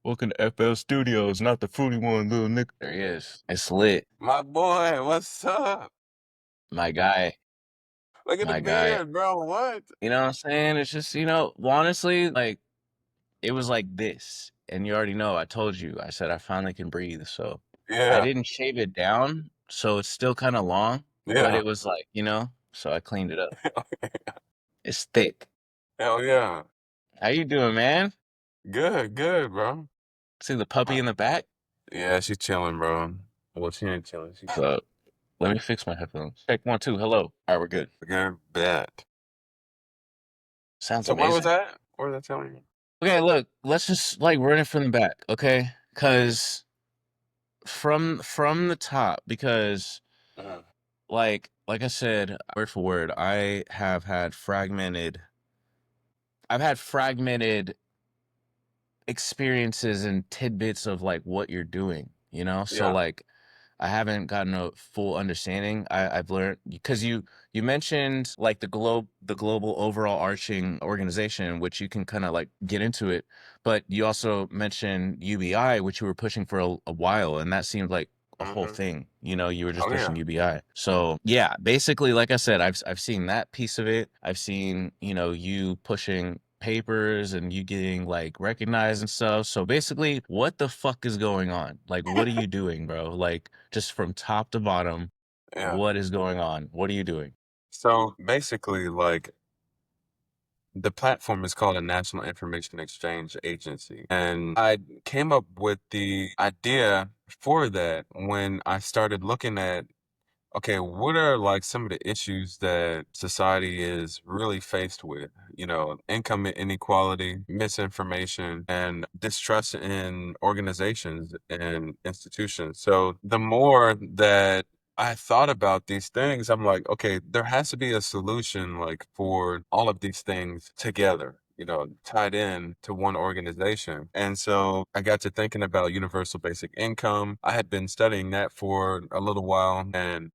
Welcome to FL Studios, not the fruity one, little nigga. There he is. It's lit. My boy, what's up? My guy. Look at the My guy. beard, bro. What? You know what I'm saying? It's just, honestly, like, it was like this. And you already know, I told you, I said I finally can breathe. So I Yeah, didn't shave it down. So it's still kind of long, but yeah. it was like, so I cleaned it up. It's thick. Hell yeah. How you doing, man? Good, good, bro. See the puppy Uh, in the back? Yeah, she's chilling, bro. Well, she ain't chilling. She's So let me fix my headphones. Check 1, 2. Hello. All right, we're good. good, bad. Sounds So where was amazing. that? Where was I telling you? Okay, look, let's just like run it from the back, okay? Because from the top, because Uh, like I said, word for word, I've had fragmented experiences and tidbits of like what you're doing, So yeah. like I haven't gotten a full understanding. I've learned because you mentioned like the global overall arching organization, which you can kind of like get into it, but you also mentioned UBI, which you were pushing for a while, and that seemed like a whole Mm-hmm. thing. You were just Oh pushing yeah. UBI. So yeah, basically, like I said, I've seen that piece of it. I've seen you pushing papers and you getting like recognized and stuff. So basically, what the fuck is going on? Like, what are you doing, bro? Like, just from top to bottom, Yeah. what is going on? What are you doing? So basically, like the platform is called a National Information Exchange Agency. And I came up with the idea for that when I started looking at okay, what are like some of the issues that society is really faced with? Income inequality, misinformation, and distrust in organizations and institutions. So the more that I thought about these things, I'm like, okay, there has to be a solution like for all of these things together. Tied in to one organization. And so I got to thinking about universal basic income. I had been studying that for a little while, and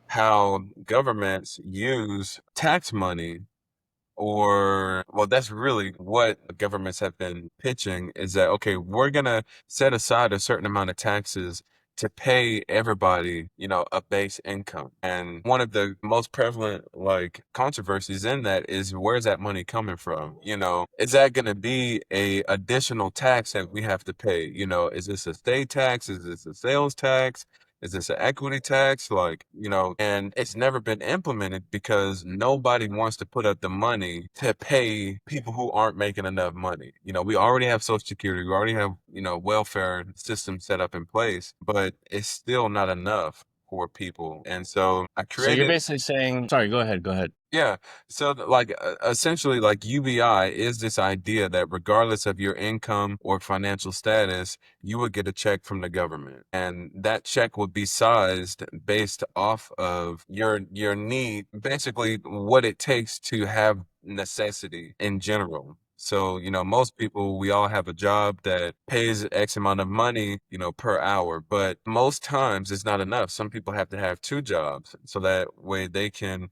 how governments use tax money or well that's really what governments have been pitching is that okay, we're going to set aside a certain amount of taxes to pay everybody, a base income. And one of the most prevalent like controversies in that is where's that money coming from? Is that going to be a additional tax that we have to pay? Is this a state tax? Is this a sales tax? Is this an equity tax? Like, and it's never been implemented because nobody wants to put up the money to pay people who aren't making enough money. We already have Social Security, we already have, welfare systems set up in place, but it's still not enough for people. And so I So you're created basically saying, sorry, go ahead, go ahead. yeah. So, like, essentially, like UBI is this idea that regardless of your income or financial status, you would get a check from the government, and that check would be sized based off of your need, basically what it takes to have necessity in general. So, most people, we all have a job that pays X amount of money, per hour, but most times it's not enough. Some people have to have two jobs so that way they can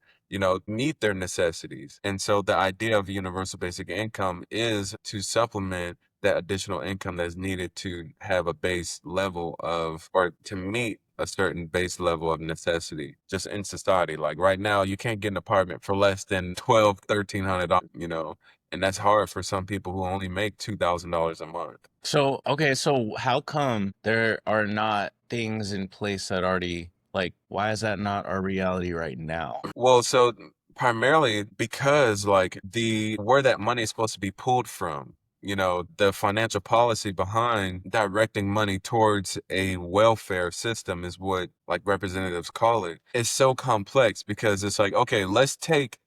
meet their necessities. And so the idea of universal basic income is to supplement that additional income that's needed to have a base level of, or to meet a certain base level of necessity just in society. Like right now, you can't get an apartment for less than 12, $1,300, and that's hard for some people who only make $2,000 a month. So, okay, so how come there are not things in place that already, like, why is that not our reality right now? Well, so primarily because like the where that money is supposed to be pulled from, the financial policy behind directing money towards a welfare system is what like representatives call it. It's so complex because it's like, okay, let's take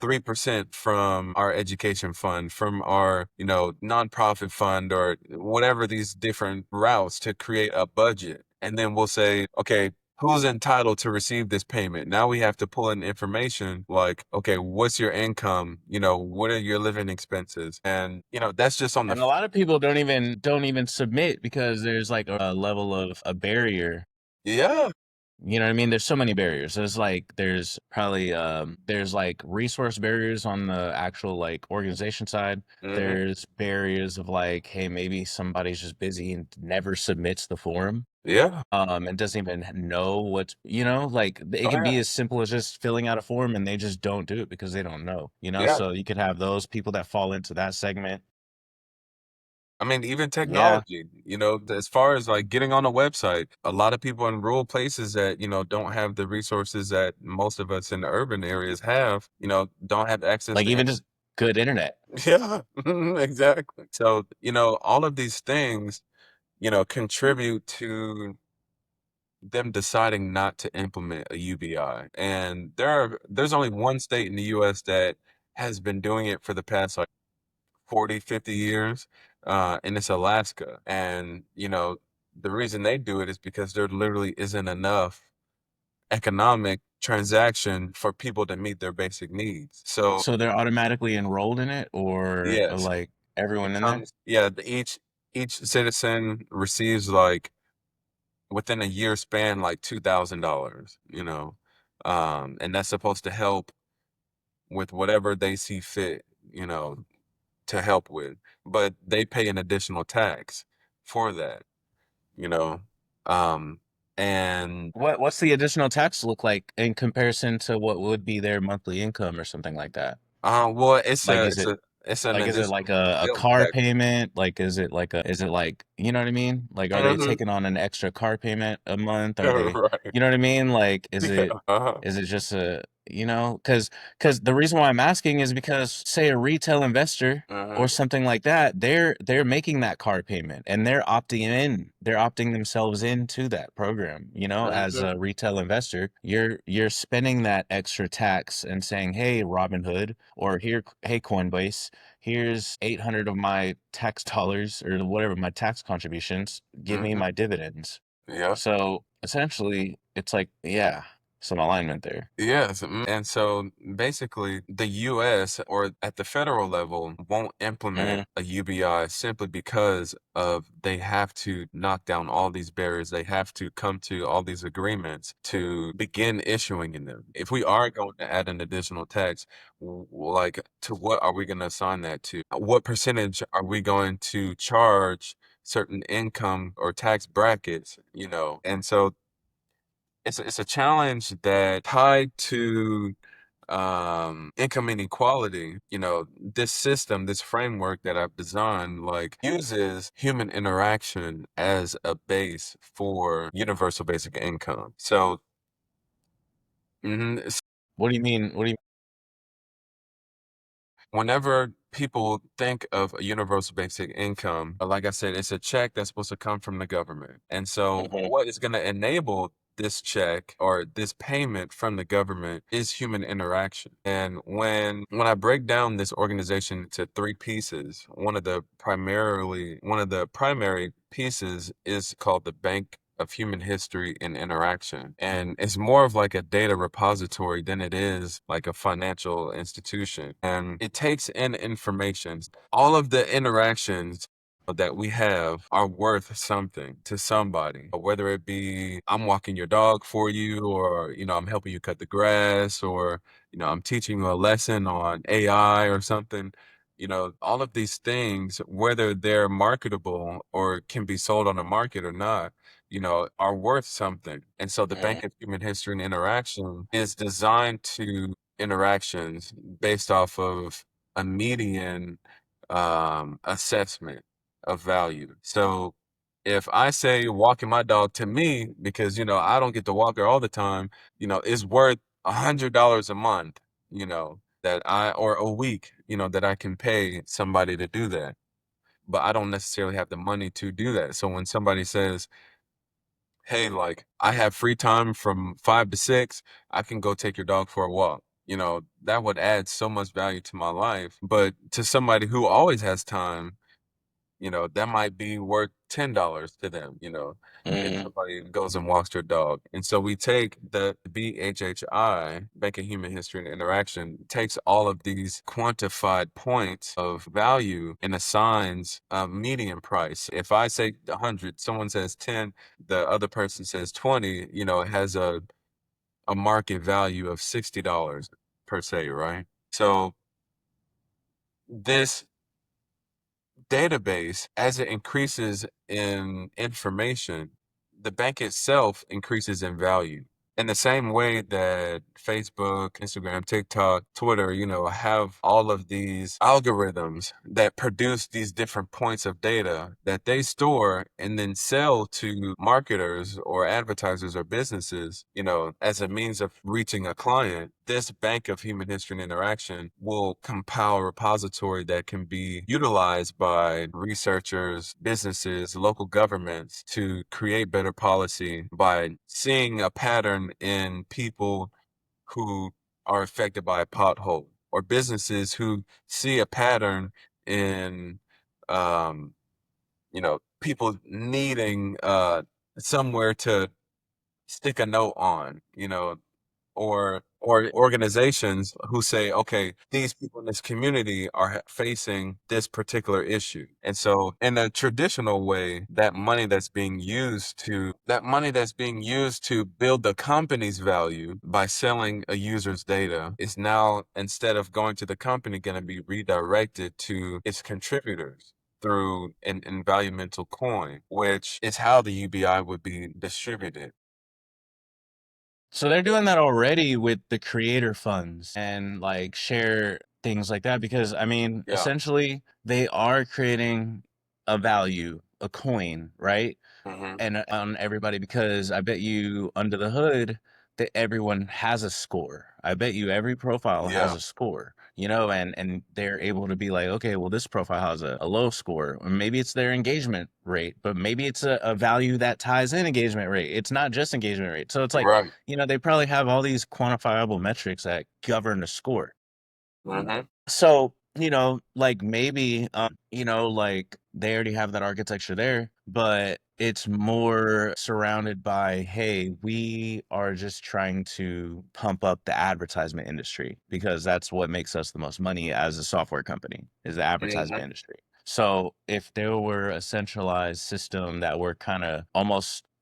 3% from our education fund, from our, nonprofit fund or whatever these different routes to create a budget. And then we'll say, okay, who's entitled to receive this payment? Now we have to pull in information like, okay, what's your income? What are your living expenses? And, that's just on the, And a lot of people don't even submit because there's like a level of a barrier. yeah. You know what I mean? There's so many barriers. There's probably there's like resource barriers on the actual like organization side. Hmm. There's barriers of like, hey, maybe somebody's just busy and never submits the form, Yeah. and doesn't even know what's, like it Oh can be yeah. as simple as just filling out a form and they just don't do it because they don't know. Yeah. So you could have those people that fall into that segment. I mean, even Yeah. technology, as far as like getting on a website, a lot of people in rural places that, don't have the resources that most of us in the urban areas have, don't have access Like to even just good internet. Yeah, exactly. So, all of these things, contribute to them deciding not to implement a UBI. And there's only one state in the US that has been doing it for the past like 40, 50 years, and it's Alaska. And, the reason they do it is because there literally isn't enough economic transaction for people to meet their basic needs. So, So they're automatically enrolled in it, or yes, like it everyone in there? comes, yeah, each citizen receives like within a year span like $2,000, and that's supposed to help with whatever they see fit, to help with. But they pay an additional tax for that, you know. Um, and What's the additional tax look like in comparison to what would be their monthly income or something like that? well, Like, is it it's an like is it additional like a sales car tax. payment? Like, is it like, you know what I mean? Like, are they Hmm. taking on an extra car payment a month? Are they, Right. you know what I mean? Like, is Yeah. it Uh-huh. is it just because the reason why I'm asking is because say a retail investor or Uh-huh. something like that, they're making that car payment and they're opting themselves into that program. As Hmm. a retail investor, you're spending that extra tax and saying, hey, Robinhood, or here, hey, Coinbase, here's 800 of my tax dollars or whatever, my tax contributions, give me Hmm. my dividends. Yeah. So essentially it's like, yeah, some alignment there. Yes, and so basically the US or at the federal level won't implement Hmm. a UBI simply because of they have to knock down all these barriers. They have to come to all these agreements to begin issuing in them. If we are going to add an additional tax, like to what are we going to assign that to? What percentage are we going to charge certain income or tax brackets, And so it's a challenge that tied to income inequality. This system, this framework that I've designed, like uses human interaction as a base for universal basic income. So, mhm, What do you mean? What do you whenever people think of a universal basic income, like I said, it's a check that's supposed to come from the government. And so, mean? what is going to enable this check or this payment from the government is human interaction. And when I break down this organization into three pieces, one of the primary pieces is called the Bank of Human History and Interaction. And it's more of like a data repository than it is like a financial institution. And it takes in information. All of the interactions that we have are worth something to somebody, whether it be I'm walking your dog for you, or, I'm helping you cut the grass, or, I'm teaching you a lesson on AI or something. All of these things, whether they're marketable or can be sold on the market or not, are worth something. And so the Mhm. Bank of Human History and Interaction is designed to interactions based off of a median assessment of value. So if I say walking my dog to me, because, I don't get to walk her all the time, is worth $100 a month, or a week, that I can pay somebody to do that. But I don't necessarily have the money to do that. So when somebody says, hey, like I have free time from 5 to 6, I can go take your dog for a walk. That would add so much value to my life. But to somebody who always has time, that might be worth $10 to them, if Mhm. somebody goes and walks their dog. And so we take the BHHI, Banking Human History and Interaction, takes all of these quantified points of value and assigns a median price. If I say 100, someone says 10, the other person says 20, it has a market value of $60 per se, right? So this database, as it increases in information, the bank itself increases in value. In the same way that Facebook, Instagram, TikTok, Twitter, have all of these algorithms that produce these different points of data that they store and then sell to marketers or advertisers or businesses, as a means of reaching a client, this bank of human history and interaction will compile a repository that can be utilized by researchers, businesses, local governments to create better policy by seeing a pattern in people who are affected by a pothole, or businesses who see a pattern in, um, people needing somewhere to stick a note on, or organizations who say, okay, these people in this community are facing this particular issue. And so in a traditional way, that money that's being used to build the company's value by selling a user's data is now, instead of going to the company, going to be redirected to its contributors through an invaluable coin, which is how the UBI would be distributed. So they're doing that already with the creator funds and like share things like that because I mean, Yeah. essentially they are creating a value, a coin, right? Hmm. And on everybody because I bet you under the hood that everyone has a score. I bet you every profile has Yeah. a score, and they're able to be like, okay, well, this profile has a low score, or maybe it's their engagement rate, but maybe it's a value that ties in engagement rate. It's not just engagement rate. So it's like, Right. they probably have all these quantifiable metrics that govern the score. Hmm. So, like maybe, like they already have that architecture there, but it's more surrounded by, hey, we are just trying to pump up the advertisement industry because that's what makes us the most money as a software company is the advertisement Hmm. industry. So if there were a centralized system that were kind of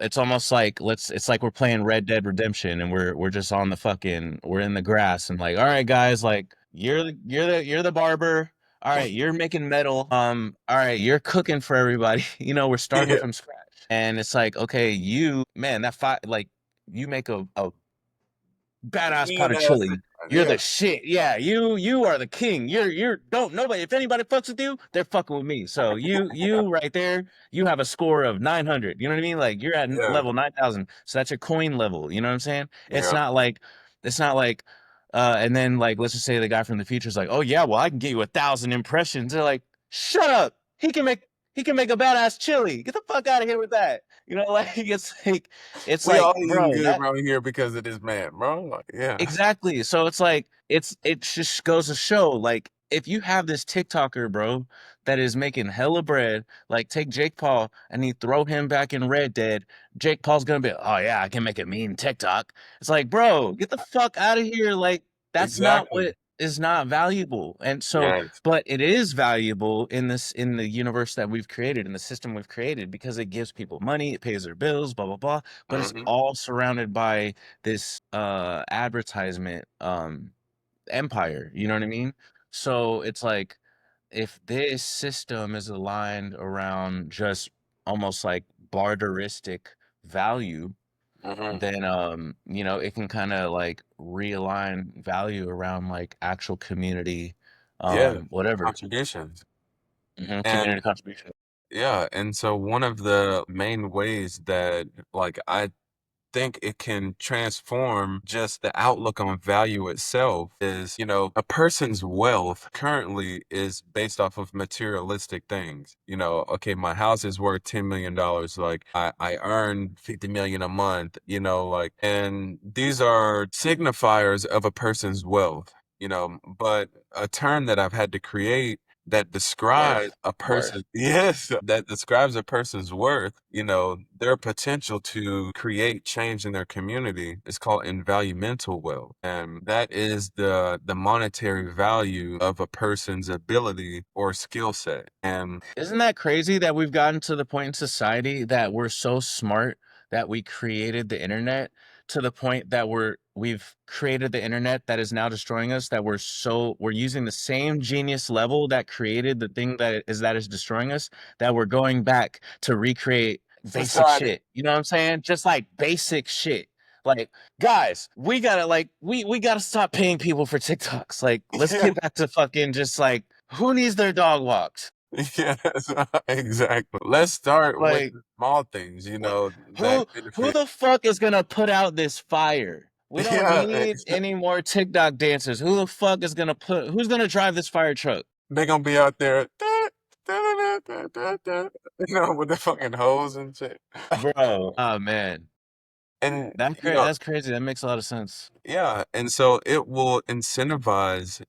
it's almost like it's like we're playing Red Dead Redemption and we're just on the we're in the grass and like, all right, guys, like you're the barber. All right, you're making metal. All right, you're cooking for everybody. We're starting Yeah. from scratch. And it's like, okay, man, like you make a badass pot Mean of ass. chili. You're Yeah. the shit. Yeah, you are the king. You're don't nobody. If anybody fucks with you, they're fucking with me. So you right there, you have a score of 900. You know what I mean? Like you're at Yeah. level 9,000. So that's your coin level. You know what I'm saying? It's Yeah. not like it's not like and then like let's just say the guy from the future is like, oh yeah, well I can get you 1,000 impressions. They're like, shut up. He can make a badass chili. Get the fuck out of here with that. Like it's We like, all eating bro, good that around here because of this man, bro. Like, yeah. exactly. So it's like it just goes to show like if you have this TikToker, bro, that is making hella bread, like take Jake Paul and you throw him back in Red Dead, Jake Paul's gonna be, oh yeah, I can make a mean TikTok. It's like, bro, get the fuck out of here. Like that's not Exactly. what is not valuable. And so, Yes. but it is valuable in the universe that we've created, in the system we've created, because it gives people money, it pays their bills, blah blah blah. But it's Hmm. all surrounded by this advertisement empire, you know what I mean? So it's like if this system is aligned around just almost like barteristic value, Hmm. then it can kind of like realign value around like actual community Yeah. whatever. Contributions. And Community contribution. yeah, and so one of the main ways that, like, I think it can transform just the outlook on value itself is, a person's wealth currently is based off of materialistic things. Okay, my house is worth $10 million. Like I earn 50 million a month, like, and these are signifiers of a person's wealth, but a term that I've had to create that describe Worth. a Worth. person, yes, that describes a person's worth, their potential to create change in their community is called invaluable wealth. And that is the monetary value of a person's ability or skill set. And Isn't that crazy that we've gotten to the point in society that we're so smart that we created the internet, to the point that we've created the internet that is now destroying us, that we're using the same genius level that created the thing that is destroying us, that we're going back to recreate basic society, shit. You know what I'm saying? Just like basic shit. Like, guys, we gotta stop paying people for TikToks. Like, let's yeah, get back to fucking just like, who needs their dog walked? yes, exactly. Let's start with Like, the small things, what that who benefit. the fuck is gonna put out this fire? We don't Yeah, need any more TikTok dancers. Who the fuck is gonna who's gonna drive this fire truck? they're gonna be out there, with the fucking hose and shit. Bro. Oh man. And That's crazy. That makes a lot of sense. yeah, and so it will incentivize,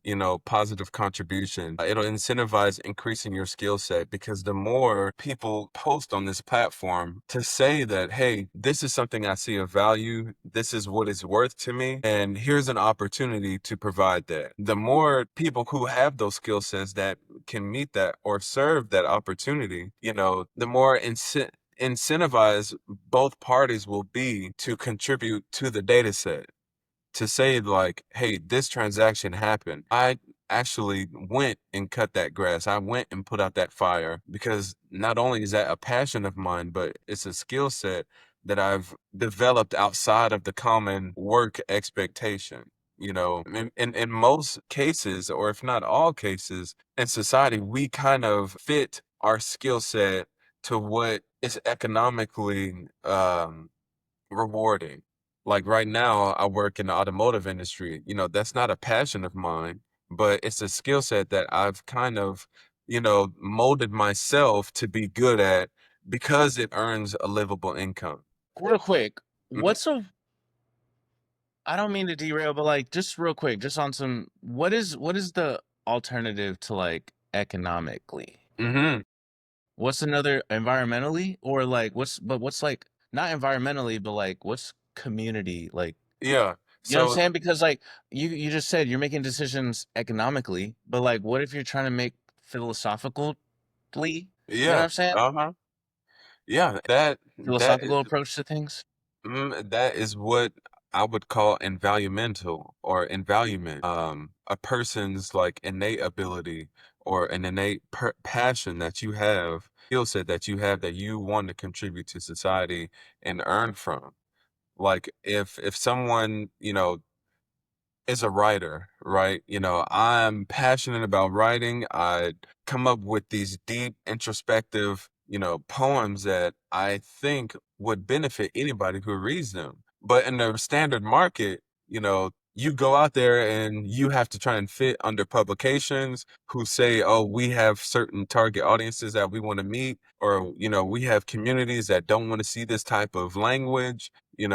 positive contribution. It'll incentivize increasing your skill set because the more people post on this platform to say that, hey, this is something I see of value, this is what it's worth to me, and here's an opportunity to provide that. The more people who have those skill sets that can meet that or serve that opportunity, the more incentivize both parties will be to contribute to the data set, to say like, hey, this transaction happened. I actually went and cut that grass. I went and put out that fire because not only is that a passion of mine, but it's a skill set that I've developed outside of the common work expectation. In most cases, or if not all cases in society, we kind of fit our skill set to what is economically rewarding. Like right now, I work in the automotive industry. That's not a passion of mine, but it's a skill set that I've kind of, molded myself to be good at because it earns a livable income. Real quick, Hmm. what's a I don't mean to derail, but like just real quick, just on some what is the alternative to like economically? Hmm. What's another environmentally, or like what's like not environmentally, but like what's community like? Yeah. You know what I'm So, saying? Because like you just said you're making decisions economically, but like what if you're trying to make philosophically? You know what yeah. I'm saying? Uh-huh. Yeah. That Philosophical approach to things. That is what I would call invaluable or invaluement. A person's like innate ability or an innate passion that you have, skill set that you have that you want to contribute to society and earn from. Like if someone, is a writer, right? I'm passionate about writing. I come up with these deep, introspective, poems that I think would benefit anybody who reads them. But in the standard market, you go out there and you have to try and fit under publications who say, oh, we have certain target audiences that we want to meet, or, we have communities that don't want to see this type of language. You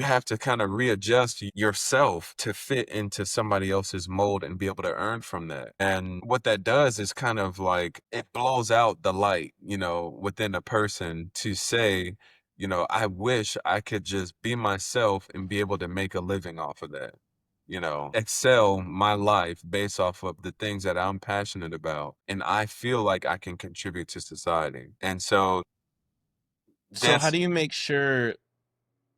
have to kind of readjust yourself to fit into somebody else's mold and be able to earn from that. And what that does is kind of like it blows out the light, within a person to say, I wish I could just be myself and be able to make a living off of that. Excel my life based off of the things that I'm passionate about. And I feel like I can contribute to society. And so So how this do you make sure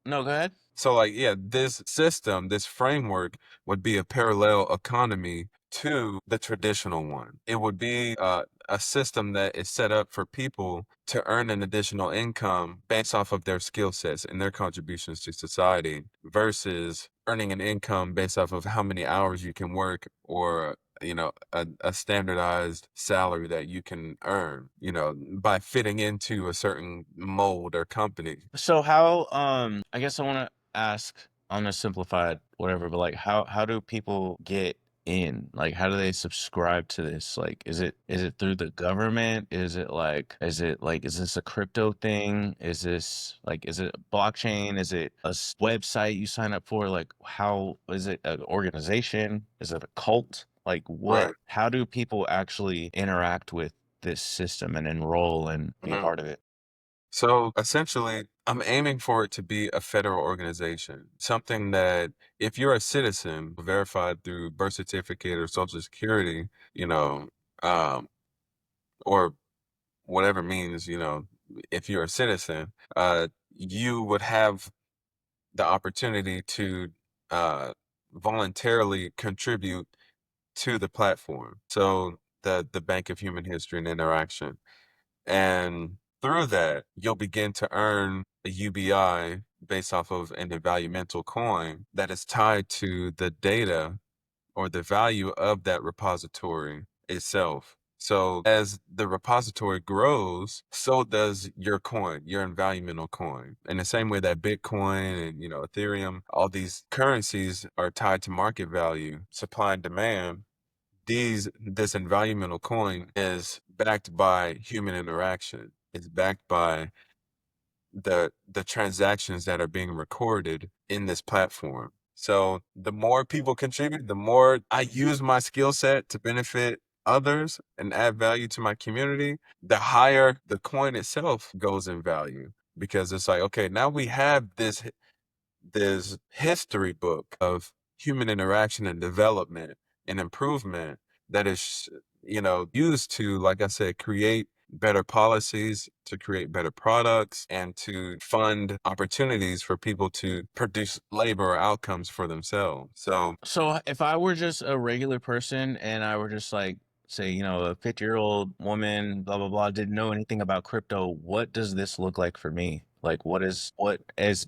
no, go ahead. So like, yeah, this system, this framework would be a parallel economy to the traditional one. It would be a system that is set up for people to earn an additional income based off of their skill sets and their contributions to society versus earning an income based off of how many hours you can work or a standardized salary that you can earn, by fitting into a certain mold or company. So how I guess I want to ask on a simplified whatever, but like how do people get in? Like how do they subscribe to this? Like is it through the government? Is this a crypto thing? Is it blockchain? Is it a website you sign up for? Like how is it an organization? Is it a cult? Like, Right. how do people actually interact with this system and enroll and be a Mhm. part of it? So essentially, I'm aiming for it to be a federal organization, something that if you're a citizen verified through birth certificate or social security, you know, um, or whatever means, if you're a citizen, you would have the opportunity to uh, voluntarily contribute to the platform. So the Bank of Human History and Interaction. And through that, you'll begin to earn a UBI based off of an Invaluable coin that is tied to the data or the value of that repository itself. So as the repository grows, so does your coin, your Invaluable coin. In the same way that Bitcoin and Ethereum, all these currencies are tied to market value, supply and demand. This invaluable coin is backed by human interaction. It's backed by the transactions that are being recorded in this platform. So the more people contribute, the more I use my skill set to benefit others and add value to my community, the higher the coin itself goes in value. Because it's like, okay, now we have this history book of human interaction and development and improvement that is, used to, like I said, create better policies, to create better products, and to fund opportunities for people to produce labor or outcomes for themselves. So, So if I were just a regular person and I were just like, say, a 50-year-old woman, blah, blah, blah, didn't know anything about crypto, what does this look like for me? Like, what is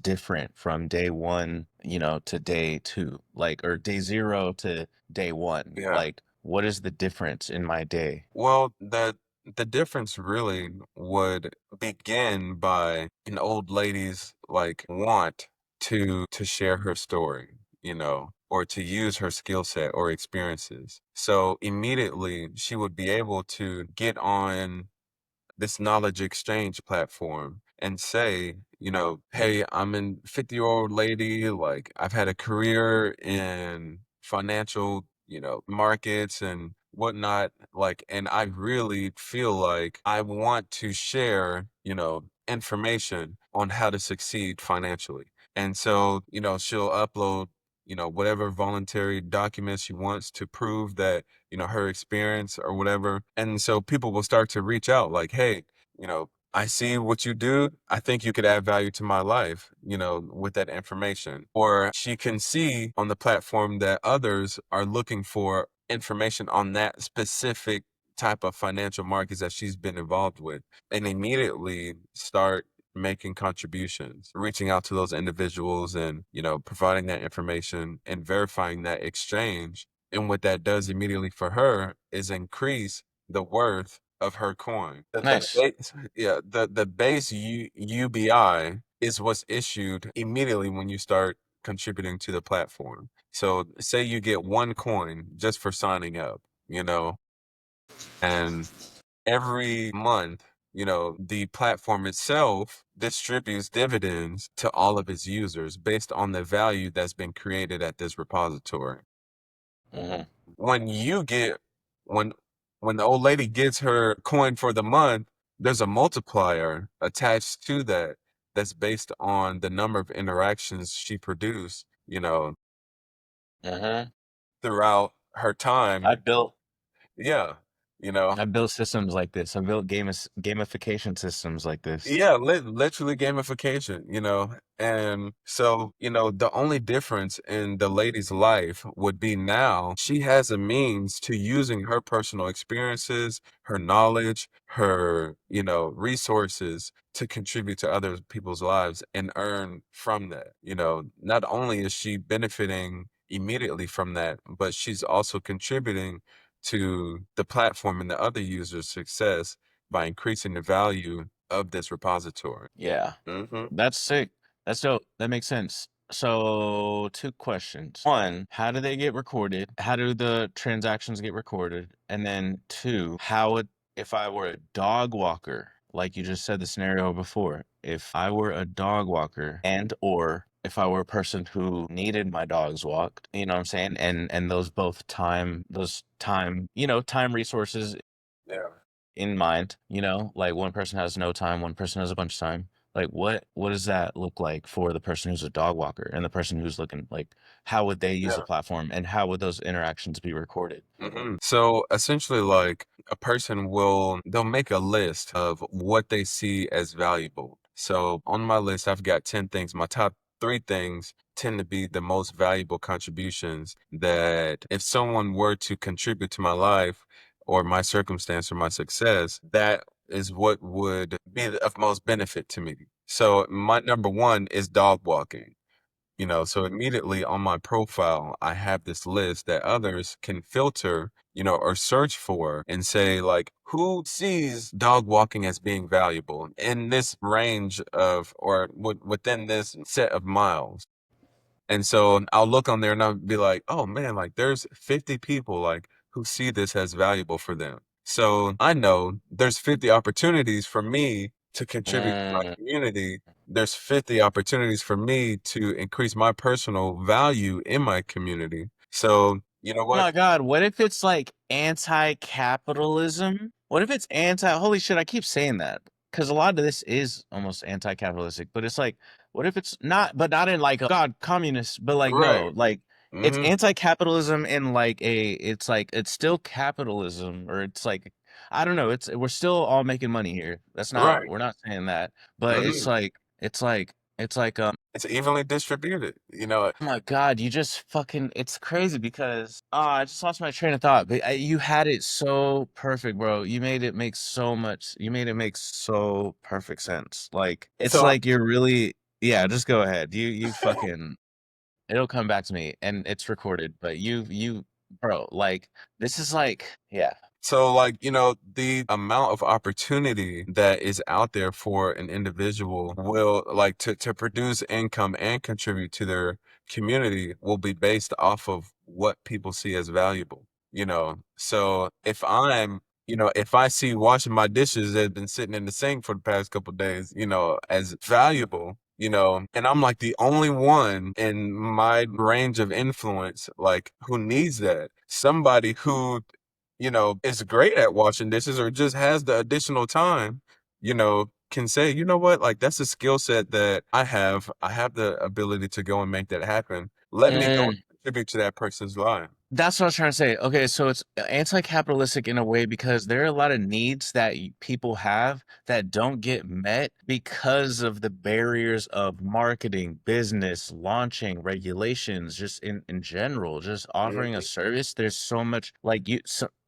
different from day one, to day two, like, or day zero to day one? yeah. Like, what is the difference in my day? Well, the difference really would begin by an old lady's like want to share her story, or to use her skill set or experiences. So immediately she would be able to get on this knowledge exchange platform and say, hey, I'm a 50-year-old lady, like I've had a career in financial, markets and whatnot, like, and I really feel like I want to share, information on how to succeed financially. And so, she'll upload, whatever voluntary documents she wants to prove that her experience or whatever. And so people will start to reach out like, hey, I see what you do. I think you could add value to my life, with that information. Or she can see on the platform that others are looking for information on that specific type of financial markets that she's been involved with, and immediately start making contributions, reaching out to those individuals and, providing that information and verifying that exchange. And what that does immediately for her is increase the worth of her coin. The Nice. base, yeah, the base UBI is what's issued immediately when you start contributing to the platform. So say you get one coin just for signing up, and every month, the platform itself distributes dividends to all of its users based on the value that's been created at this repository. Hmm. When you get when when the old lady gets her coin for the month, there's a multiplier attached to that that's based on the number of interactions she produced, Hmm. throughout her I time. built Yeah. You know, I built systems like this. I built gamification systems like this. Yeah, literally gamification, And so, the only difference in the lady's life would be now she has a means to using her personal experiences, her knowledge, her, resources to contribute to other people's lives and earn from that. Not only is she benefiting immediately from that, but she's also contributing to the platform and the other users' success by increasing the value of this repository. Yeah. Mhm. That's sick. That's dope. That makes sense. So, two questions. One, how do they get recorded? How do the transactions get recorded? And then two, if I were a dog walker, like you just said the scenario before, if I were a dog walker and or if I were a person who needed my dogs walked, you know what I'm saying? And those time, time resources Yeah. in mind, like one person has no time, one person has a bunch of time. Like what does that look like for the person who's a dog walker and the person who's looking like how would they use the Yeah. platform and how would those interactions be recorded? So essentially, like a person they'll make a list of what they see as valuable. So on my list, I've got 10 things. My top three things tend to be the most valuable contributions that if someone were to contribute to my life or my circumstance or my success, that is what would be of most benefit to me. So my number one is dog walking. So immediately on my profile, I have this list that others can filter, or search for and say, like, who sees dog walking as being valuable in this range of, or within this set of miles. And so I'll look on there and I'll be like, oh man, like there's 50 people like who see this as valuable for them. So I know there's 50 opportunities for me to contribute to my Mm. community. There's 50 opportunities for me to increase my personal value in my community. So, you know Oh what? my God, what if it's like anti-capitalism? What if it's holy shit, I keep saying that because a lot of this is almost anti-capitalistic, but it's like, what if it's not, but not in like, God, communist, but like, no, Right. like it's Hmm. anti-capitalism in like it's like, it's still capitalism or it's like, I don't know, we're still all making money here. Right. We're not saying that, but Hmm. it's like, It's evenly distributed, you know. oh my God, you just fucking, it's crazy because I just lost my train of thought. But you had it so perfect, bro. You made it make so perfect sense. Like it's So like you're really, yeah, just go ahead. You fucking, it'll come back to me and it's recorded, but bro, like this is like, yeah. So, like, the amount of opportunity that is out there for an individual will, like, to produce income and contribute to their community will be based off of what people see as valuable. So if I see washing my dishes that have been sitting in the sink for the past couple days, as valuable, and I'm like the only one in my range of influence, like, who needs that. Somebody who is great at washing dishes or just has the additional time, can say, you know what, like that's a skill set that I have. I have the ability to go and make that happen. Let me go and contribute to that person's life. That's what I was trying to say. Okay, so it's anti-capitalistic in a way because there are a lot of needs that people have that don't get met because of the barriers of marketing, business, launching, regulations, just in general, just offering a Mhm. service. There's so much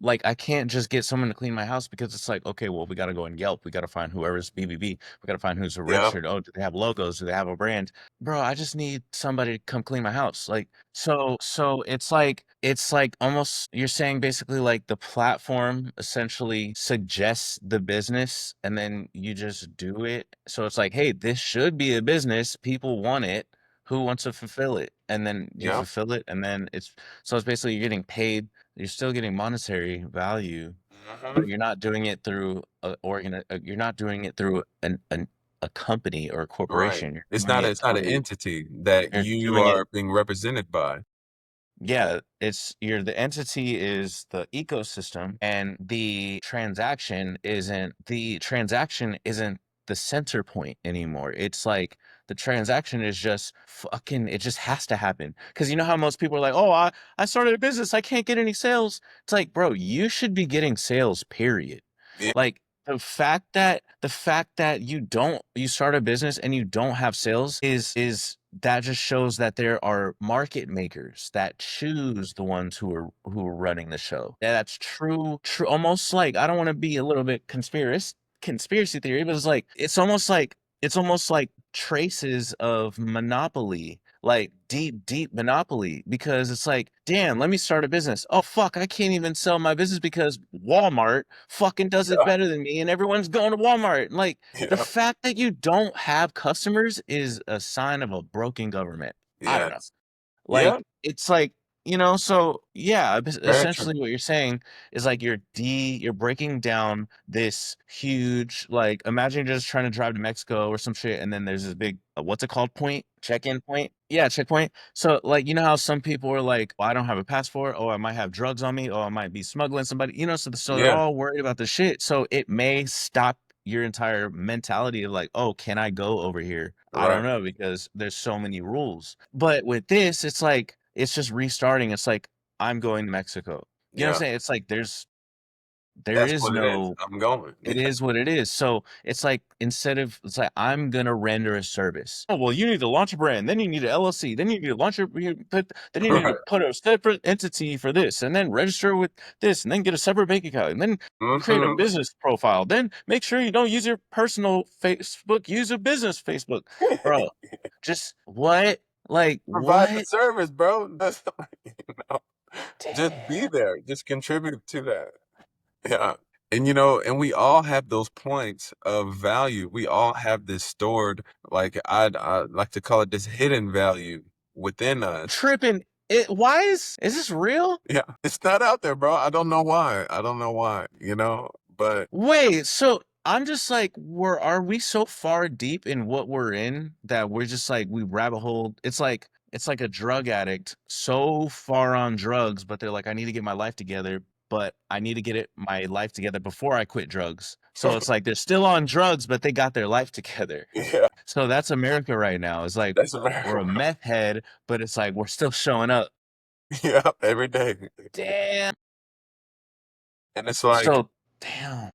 like I can't just get someone to clean my house because it's like, okay, well, we got to go on Yelp. We got to find whoever's BBB. We got to find who's Yeah, registered. Oh, do they have logos? Do they have a brand? Bro, I just need somebody to come clean my house. Like so it's like almost you're saying basically like the platform essentially suggests the business and then you just do it. So it's like, hey, this should be a business. People want it. Who wants to fulfill it? And then you yeah. fulfill it and then it's basically you're getting paid. You're still getting monetary value, but Mhm. you're not doing it through you're not doing it through a company or a Right. corporation. You're It's doing not a, it it's not an through entity that you're you doing it are being represented by. yeah, the entity is the ecosystem and the transaction isn't the center point anymore. It's like the transaction is just fucking it just has to happen. Cause you know how most people are like, oh, I started a business, I can't get any sales. It's like, bro, you should be getting sales, period. Yeah, Like the fact that you start a business and you don't have sales is that just shows that there are market makers that choose the ones who are running the show. Yeah, that's true almost like I don't want to be a little bit conspiracy theory, but it's almost like traces of monopoly, like deep monopoly, because it's like, damn, let me start a business. Oh fuck, I can't even sell my business because Walmart fucking does it yeah, better than me and everyone's going to Walmart. Like the yeah, fact that you don't have customers is a sign of a broken government. I don't know. yes, yeah. Like it's like So yeah, Very true. essentially what you're saying is like you're breaking down this huge, like, imagine you're just trying to drive to Mexico or some shit, and then there's this big what's it called, point, check-in point, yeah, checkpoint. So like, how some people are like, well, I don't have a passport, or I might have drugs on me, or I might be smuggling somebody, so they're Yeah, all worried about the shit, so it may stop your entire mentality of like, oh, can I go over here? I don't right. know, because there's so many rules. But with this, it's like it's just restarting. It's like I'm going to Mexico. You know what I'm Yeah, saying? It's like there that's is what it is. no, I'm going. it is what it is. So it's like, it's like I'm gonna render a service. Oh well, you need to launch a brand, then you need an LLC, then you need to launch then you need to Right. put a separate entity for this, and then register with this, and then get a separate bank account, and then create a Hmm. business profile. Then make sure you don't use your personal Facebook, use a business Facebook, bro. Just what? Like Provide the what? service, bro. That's, you know, just be Damn. there. Just contribute to that. Yeah. And and we all have those points of value. We all have this stored, like I like to call it this hidden value within us. Tripping. Why is this real? Yeah. It's not out there, bro. I don't know why. I don't know why, but Wait, so I'm just like, are we so far deep in what we're in that we're just like we rabbit hole? It's like a drug addict so far on drugs, but they're like, I need to get my life together, but I need to get my life together before I quit drugs. So it's like they're still on drugs, but they got their life together. yeah, So that's America right now. It's like that's we're America, a bro. meth head, but it's like we're still showing up. Yeah, every day. Damn. And it's like, So damn.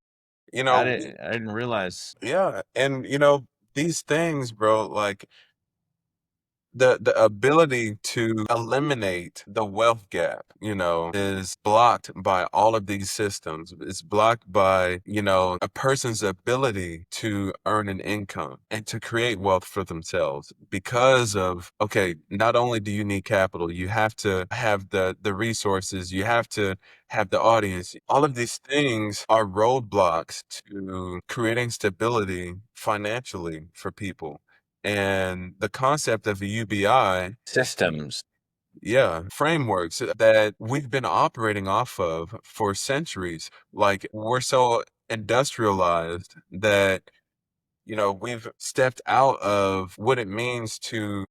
you I know, didn't I didn't realize. yeah. And these things, bro, like the ability to eliminate the wealth gap, is blocked by all of these systems. It's blocked by, a person's ability to earn an income and to create wealth for themselves because of, okay, not only do you need capital, you have to have the resources, you have to have the audience. All of these things are roadblocks to creating stability financially for people. And the concept of a UBI, Systems. yeah, frameworks that we've been operating off of for centuries. Like we're so industrialized that, we've stepped out of what it means to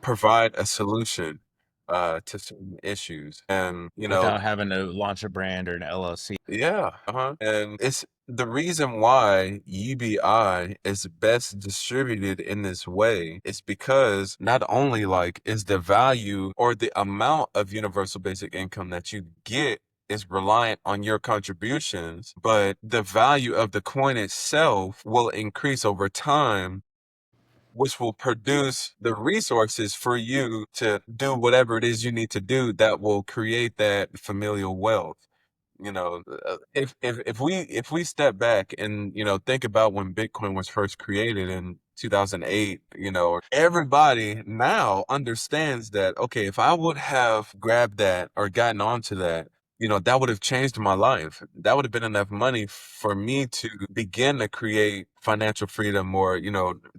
provide a solution to certain issues. And, Without having to launch a brand or an LLC. yeah, and it's the reason why UBI is best distributed in this way is because not only like is the value or the amount of universal basic income that you get is reliant on your contributions, but the value of the coin itself will increase over time, which will produce the resources for you to do whatever it is you need to do that will create that familial wealth. If we step back and think about when Bitcoin was first created in 2008, everybody now understands that, okay, if I would have grabbed that or gotten onto that, that would have changed my life. That would have been enough money for me to begin to create financial freedom or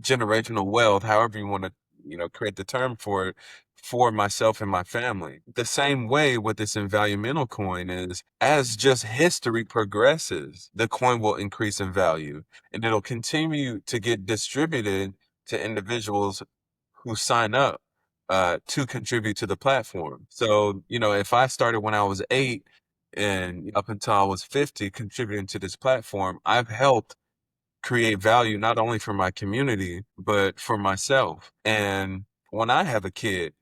generational wealth, however you want to create the term for it, for myself and my family. The same way with this invaluable coin is, as just history progresses, the coin will increase in value and it'll continue to get distributed to individuals who sign up to contribute to the platform. So, if I started when I was 8 and up until I was 50 contributing to this platform, I've helped create value not only for my community but for myself. And when I have a kid,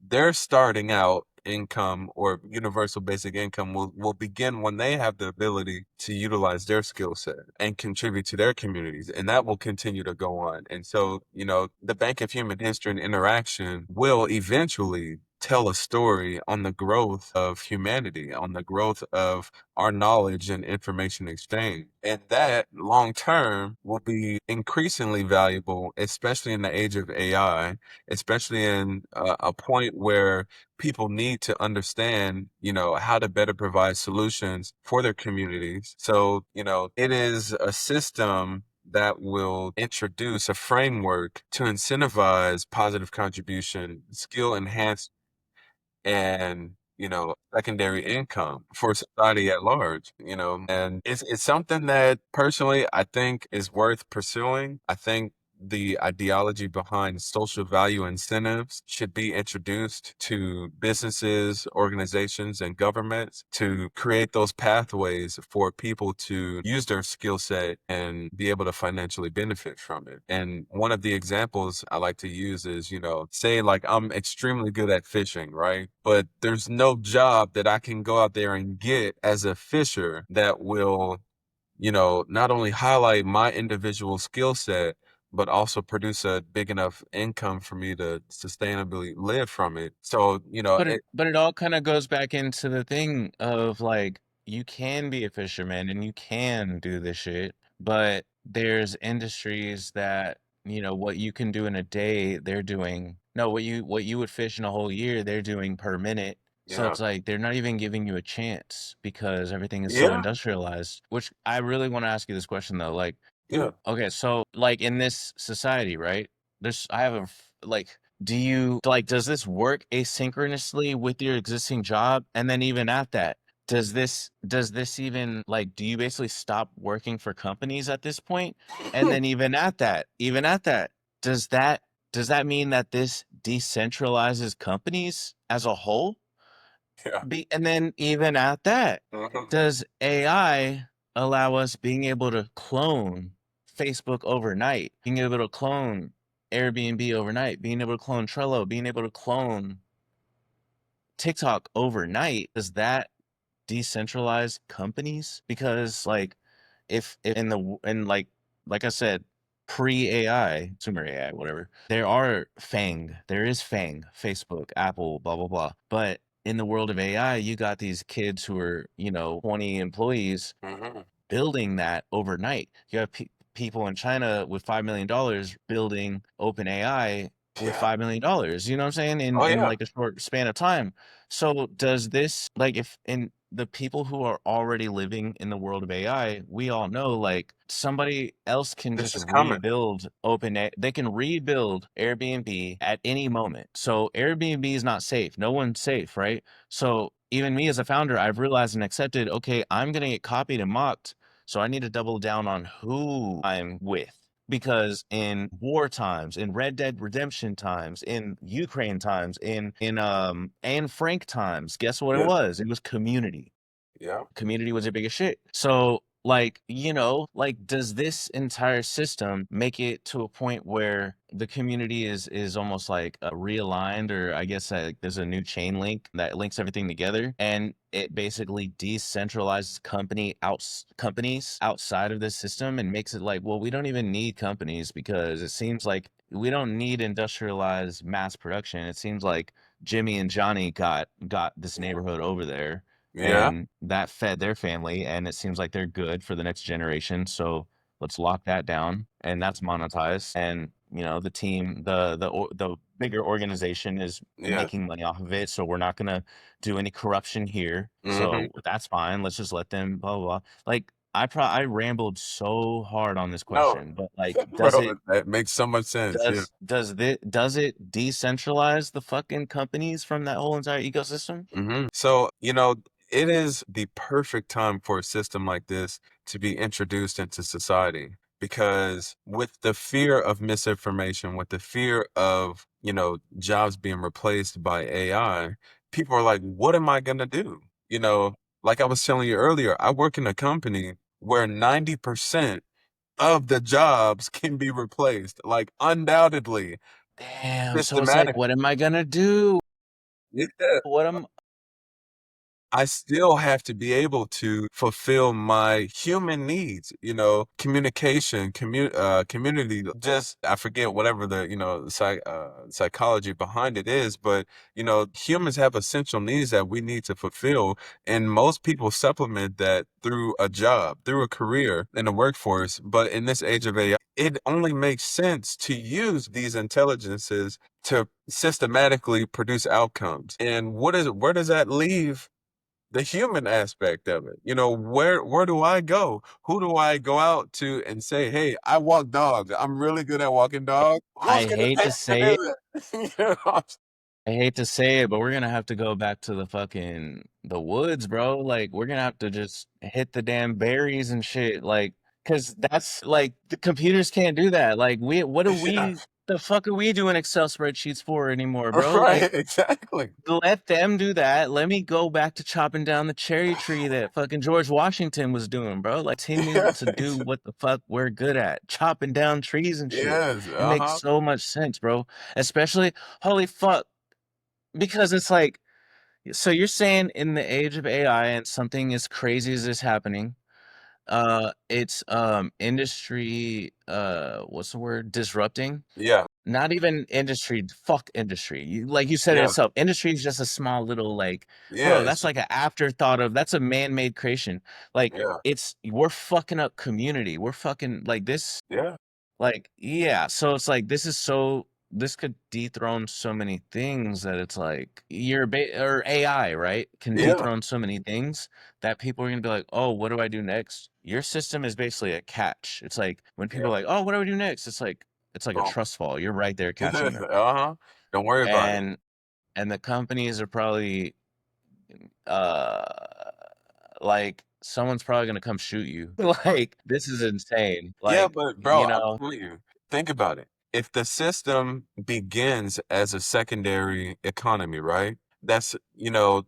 their starting out income or universal basic income will begin when they have the ability to utilize their skill set and contribute to their communities, and that will continue to go on. And so, the Bank of Human History and Interaction will eventually tell a story on the growth of humanity, on the growth of our knowledge and information exchange. And that long term will be increasingly valuable, especially in the age of AI, especially in a point where people need to understand, how to better provide solutions for their communities. So, it is a system that will introduce a framework to incentivize positive contribution, skill enhancement, and, secondary income for society at large, and it's something that personally I think is worth pursuing. I think the ideology behind social value incentives should be introduced to businesses, organizations, and governments to create those pathways for people to use their skill set and be able to financially benefit from it. And one of the examples I like to use is, say like I'm extremely good at fishing, right? But there's no job that I can go out there and get as a fisher that will not only highlight my individual skill set, but also produce a big enough income for me to sustainably live from it. So, But it all kind of goes back into the thing of like you can be a fisherman and you can do this shit, but there's industries that, what you can do in a day, they're doing no, what you would fish in a whole year, they're doing per minute. So yeah, it's like they're not even giving you a chance because everything is so yeah, industrialized. Which I really want to ask you this question though. Like, yeah. okay, so like in this society, right? I have like, do you like, does this work asynchronously with your existing job? And then even at that, does this even like, do you basically stop working for companies at this point? And then even at that, does that does that mean that this decentralizes companies as a whole? Yeah. And then even at that, Mhm. does AI allow us being able to clone Facebook overnight, being able to clone Airbnb overnight, being able to clone Trello, being able to clone TikTok overnight? Does that decentralize companies? Because like if in the and like I said, pre-AI, consumer AI, whatever, there is Fang, Facebook, Apple, blah blah blah. But in the world of AI, you got these kids who are, 20 employees Mhm. building that overnight. You have people in China with $5 million building OpenAI with Yeah. $5 million. You know what I'm saying? In Oh in yeah. like a short span of time. So does this like if in the people who are already living in the world of AI, we all know like somebody else can This just is coming. rebuild they can rebuild Airbnb at any moment. So Airbnb is not safe. No one's safe, right? So even me as a founder, I've realized and accepted, okay, I'm gonna get copied and mocked, so I need to double down on who I'm with. Because in war times, in Red Dead Redemption times, in Ukraine times, in Anne Frank times, guess what it Yeah. was? It was community. Yeah. Community was the biggest shit. So, like, like, does this entire system make it to a point where the community is almost like realigned, or I guess there's a new chain link that links everything together, and it basically decentralizes companies outside of this system and makes it like, well, we don't even need companies because it seems like we don't need industrialized mass production. It seems like Jimmy and Johnny got this neighborhood over there Yeah. and that fed their family, and it seems like they're good for the next generation, so let's lock that down, and that's monetized, and the team, the bigger organization is Yeah. making money off of it, so we're not gonna do any corruption here, Mhm. so that's fine, let's just let them blah blah blah. Like I rambled so hard on this No, question, but like bro, that makes so much sense. Yeah. does it decentralize the fucking companies from that whole entire ecosystem? So, it is the perfect time for a system like this to be introduced into society because with the fear of misinformation, with the fear of, jobs being replaced by AI, people are like, what am I going to do? Like I was telling you earlier, I work in a company where 90% of the jobs can be replaced, like undoubtedly, Damn, so it's like, systematic. what am I gonna do? Yeah. What am I still have to be able to fulfill my human needs, communication, community, just, I forget whatever the, psychology behind it is, but, humans have essential needs that we need to fulfill. And most people supplement that through a job, through a career in the workforce. But in this age of AI, it only makes sense to use these intelligences to systematically produce outcomes. And where does that leave the human aspect of it? Where do I go? Who do I go out to and say, "Hey, I walk dogs. I'm really good at walking dogs." Who's I gonna hate pay to me to say it, do that? You know? I hate to say it, but we're gonna have to go back to the woods, bro. Like we're gonna have to just hit the damn berries and shit. Like, cause that's like the computers can't do that. Like what do Yeah. we, the fuck are we doing Excel spreadsheets for anymore, bro? Like Right, exactly. let them do that. Let me go back to chopping down the cherry tree that fucking George Washington was doing, bro. Like continue Yeah, to do what the fuck we're good at, chopping down trees and shit. yes, It makes uh-huh. so much sense, bro. Especially, holy fuck, because it's like, so you're saying in the age of AI and something as crazy as this happening, it's industry, what's the word? Disrupting? Yeah, Not even industry, fuck industry. Like you said it yeah, itself, industry is just a small little like, yeah, bro, it's that's just like an afterthought of that's a man-made creation. Like yeah, it's we're fucking up community. We're fucking like this, yeah, like, yeah, so it's like this could dethrone so many things that it's like or AI, right? Can yeah, dethrone so many things that people are gonna be like, oh, what do I do next? Your system is basically a catch. It's like when people are yeah, like, oh, what do I do next? It's like a boom. trust fall. You're right there catching them. Uh-huh. Don't worry about it. And the companies are probably uh like someone's probably gonna come shoot you. Like, this is insane. Yeah, Like, but bro, you I know, feel you. Think about it. If the system begins as a secondary economy, right? That's,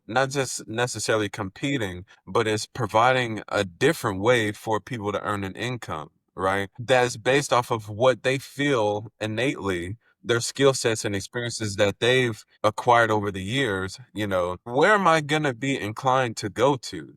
not just necessarily competing, but it's providing a different way for people to earn an income, right? That's based off of what they feel innately, their skill sets and experiences that they've acquired over the years, where am I going to be inclined to go to?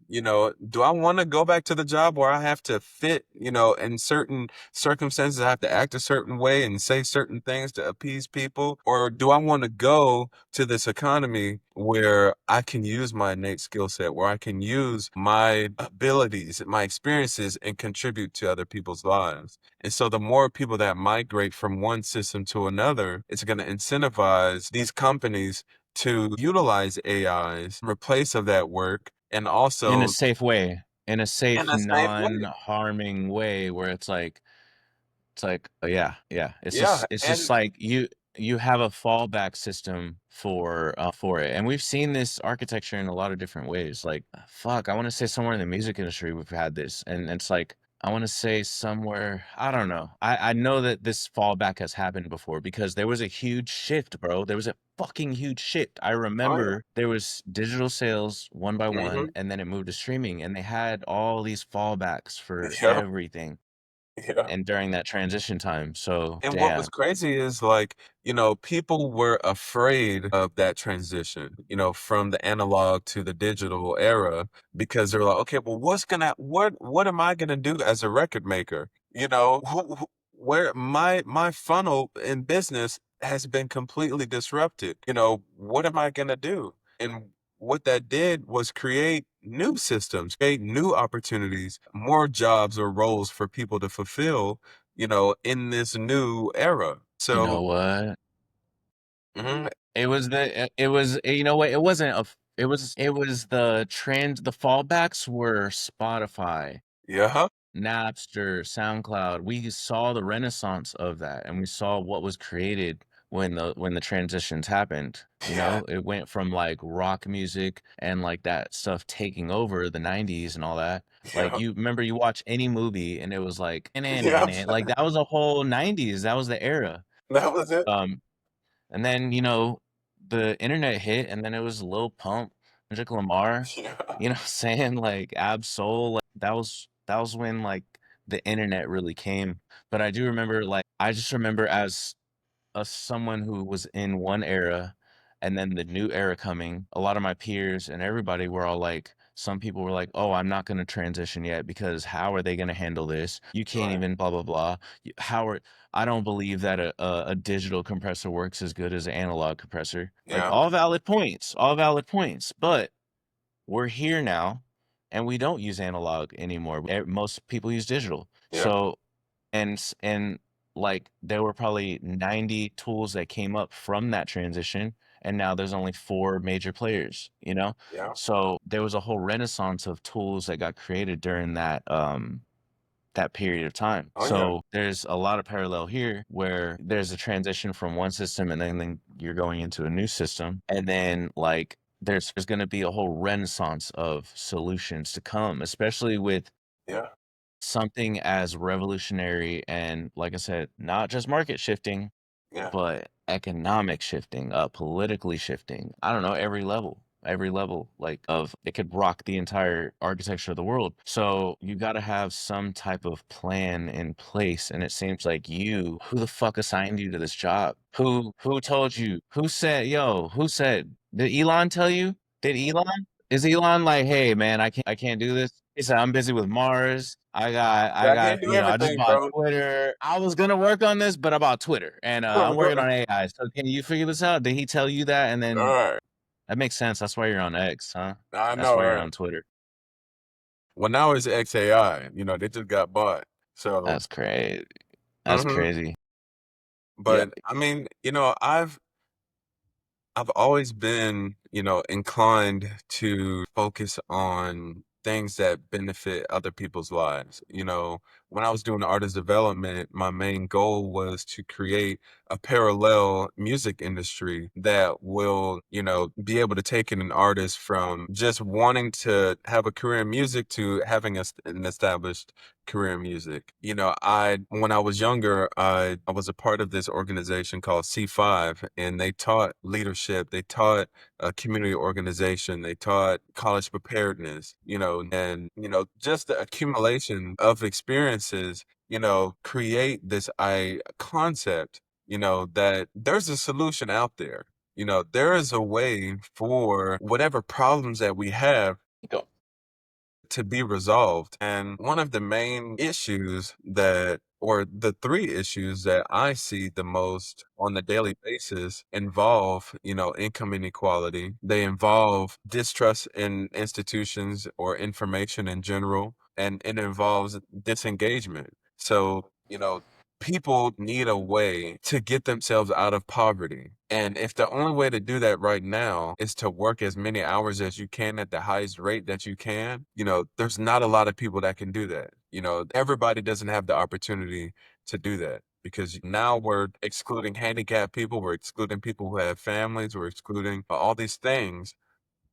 Do I want to go back to the job where I have to fit, in certain circumstances, I have to act a certain way and say certain things to appease people? Or do I want to go to this economy where I can use my innate skill set, where I can use my abilities, my experiences, and contribute to other people's lives? And so the more people that migrate from one system to another, it's going to incentivize these companies to utilize AIs in replace of that work, and in a also safe way, in a in safe, a safe way. non-harming way where it's like, oh, yeah, yeah. Yeah, It's just and like you have a fallback system for it. And we've seen this architecture in a lot of different ways. Like, fuck, I want to say somewhere in the music industry we've had this. And it's like I want to say somewhere, I don't know. I know that this fallback has happened before because there was a huge shift, bro. There was a fucking huge shift. I oh yeah, remember there was digital sales one by one, hmm, and then it moved to streaming, and they had all these fallbacks for yeah, everything yeah. and during that transition time, so And what was damn. crazy is like, people were afraid of that transition, from the analog to the digital era, because they're like, okay, well, what am I gonna do as a record maker? Where my funnel in business has been completely disrupted. What am I gonna do? And what that did was create new systems, create new opportunities, more jobs or roles for people to fulfill, in this new era. You know So, what? mhm, It was you know what? It wasn't a f it was the fallbacks were Spotify, yeah, Napster, SoundCloud. We saw the renaissance of that, and we saw what was created when the transitions happened. You yeah, know, it went from like rock music and like that stuff taking over the 90s and all that. Like yeah, you remember you watch any movie and it was like yeah, like that was a whole 90s. That was the era. that was it. Um and then, the internet hit and then it was Lil Pump, Kendrick Lamar, Yeah, saying like Absol, like that was when like the internet really came. But I do remember like I just remember as someone who was in one era and then the new era coming, a lot of my peers and everybody were all like, some people were like, oh, I'm not going to transition yet because how are they going to handle this? You can't right, even blah, blah, blah. I don't believe that a digital compressor works as good as an analog compressor. Like yeah, all valid points, but we're here now and we don't use analog anymore. Most people use digital. yeah, So and like there were probably 90 tools that came up from that transition and now there's only four major players, yeah, so there was a whole renaissance of tools that got created during that that period of time. Oh yeah. So there's a lot of parallel here where there's a transition from one system and then you're going into a new system. And then like there's going to be a whole renaissance of solutions to come, especially with Yeah. something as revolutionary and, like I said, not just market shifting, Yeah. but economic shifting, politically shifting. I don't know, every level, like of it could rock the entire architecture of the world. So you got to have some type of plan in place. And it seems like who the fuck assigned you to this job? Who told you? Who said? Did Elon tell you? Did Elon? Is Elon like, hey man, I can't do this? He said, I'm busy with Mars. Yeah, I can't do I just everything, bought bro. Twitter. I was gonna work on this, but I bought Twitter and I'm working on AI. So can you figure this out? Did he tell you that? And All then right. that makes sense. That's why you're on X, huh? I That's know, why you're right? on Twitter. Well, now it's XAI. They just got bought. So, That's crazy. That's hmm crazy. Yeah. but I mean, I've always been, inclined to focus on things that benefit other people's lives. When I was doing artist development, my main goal was to create a parallel music industry that will, be able to take in an artist from just wanting to have a career in music to having an established career in music. When I was younger, I was a part of this organization called C5, and they taught leadership, they taught community organization, they taught college preparedness, and just the accumulation of experiences, create this I concept, that there's a solution out there. There is a way for whatever problems that we have Go. to be resolved. And one of the main issues or the three issues that I see the most on the daily basis involve, income inequality. They involve distrust in institutions or information in general, and it involves disengagement. So, people need a way to get themselves out of poverty. And if the only way to do that right now is to work as many hours as you can at the highest rate that you can, there's not a lot of people that can do that. Everybody doesn't have the opportunity to do that because now we're excluding handicapped people, we're excluding people who have families, we're excluding all these things,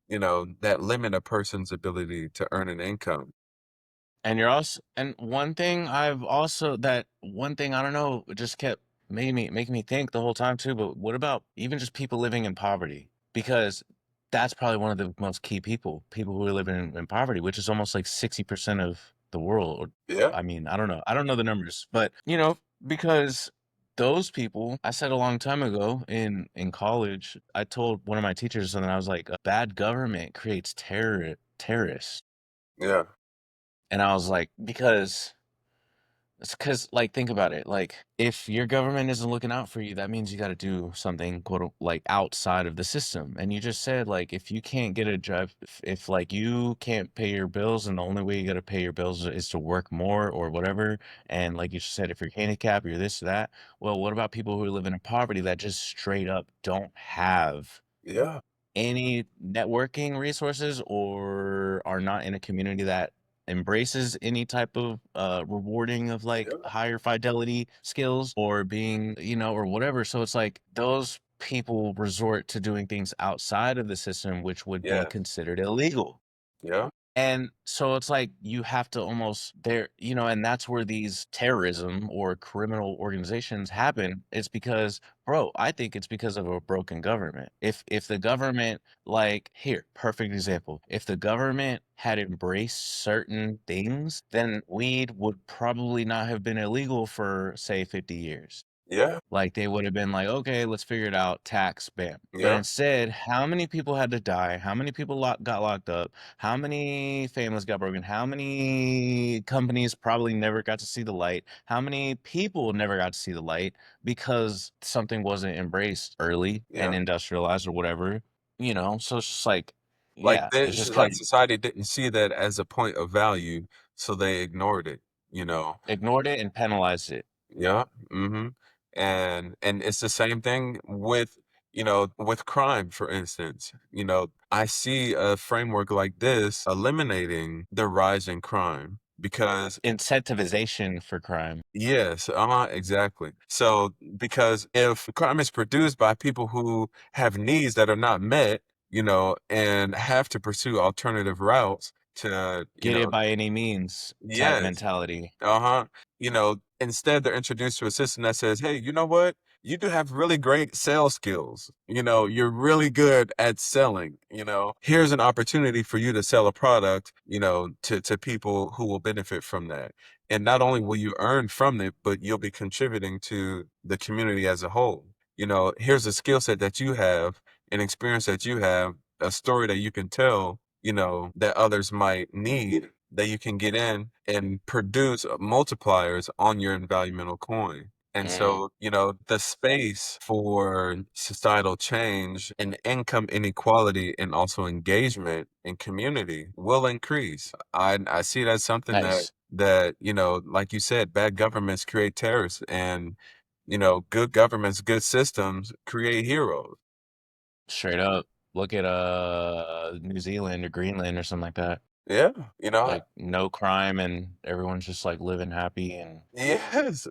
that limit a person's ability to earn an income. And you're also, and one thing I don't know, it just kept making me think the whole time too, but what about even just people living in poverty? Because that's probably one of the most key people who are living in poverty, which is almost like 60% of the world. Yeah, I mean, I don't know. I don't know the numbers, but because those people, I said a long time ago in college, I told one of my teachers something. I was like, bad government creates terrorists. yeah, And I was like, because it's because, like, think about it. Like, if your government isn't looking out for you, that means you got to do something, like, outside of the system. And you just said, like, if you can't get a job, if like, you can't pay your bills, and the only way you got to pay your bills is to work more or whatever. And like you just said, if you're handicapped, you're this, that. Well, what about people who are living in poverty that just straight up don't have yeah, any networking resources or are not in a community that embraces any type of rewarding of like yeah, higher fidelity skills or being, or whatever. So it's like those people resort to doing things outside of the system, which would be yeah, considered illegal. yeah, And so it's like you have to almost there, and that's where these terrorism or criminal organizations happen. It's because, bro, I think it's because of a broken government. If the government, like here, perfect example, if the government had embraced certain things, then weed would probably not have been illegal for, say, 50 years. yeah, Like they would have been like, okay, let's figure it out, tax, bam. But yeah, instead, how many people had to die? How many people got locked up? How many families got broken? How many companies probably never got to see the light? How many people never got to see the light because something wasn't embraced early and yeah. industrialized or whatever? So it's just like, Like yeah, it's this, just kind like of society didn't see that as a point of value, so they ignored it. You know. ignored it and penalized it. Yeah. Mm-hmm. And it's the same thing with with crime, for instance. I see a framework like this eliminating the rise in crime. because Incentivization for crime. yes, exactly. So, because if crime is produced by people who have needs that are not met, and have to pursue alternative routes to, Get it by any means type yes, mentality. uh-huh. Instead they're introduced to a system that says, "Hey, you know what? You do have really great sales skills. You're really good at selling. Here's an opportunity for you to sell a product, to people who will benefit from that. And not only will you earn from it, but you'll be contributing to the community as a whole. Here's a skill set that you have, an experience that you have, a story that you can tell, that others might need that you can get in and produce multipliers on your invaluable coin. And Mm, so, the space for societal change and income inequality and also engagement in community will increase. I see it as something that nice. like you said, bad governments create terrorists and good governments, good systems create heroes. Straight up. Look at New Zealand or Greenland or something like that. Yeah, Like no crime and everyone's just like living happy and yes.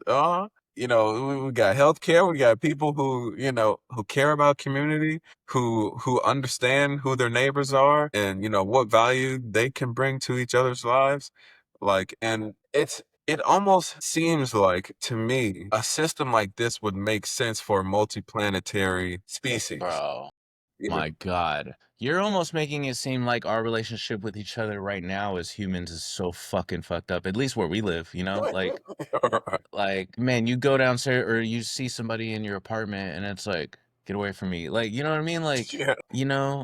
We got healthcare. We got people who care about community, who understand who their neighbors are, and what value they can bring to each other's lives. And it almost seems like to me a system like this would make sense for a multi-planetary species. bro. You My know, God. You're almost making it seem like our relationship with each other right now as humans is so fucking fucked up. At least where we live, you know? Right. Man, you go downstairs or you see somebody in your apartment and it's like, get away from me. Like, you know what I mean? Like, Yeah.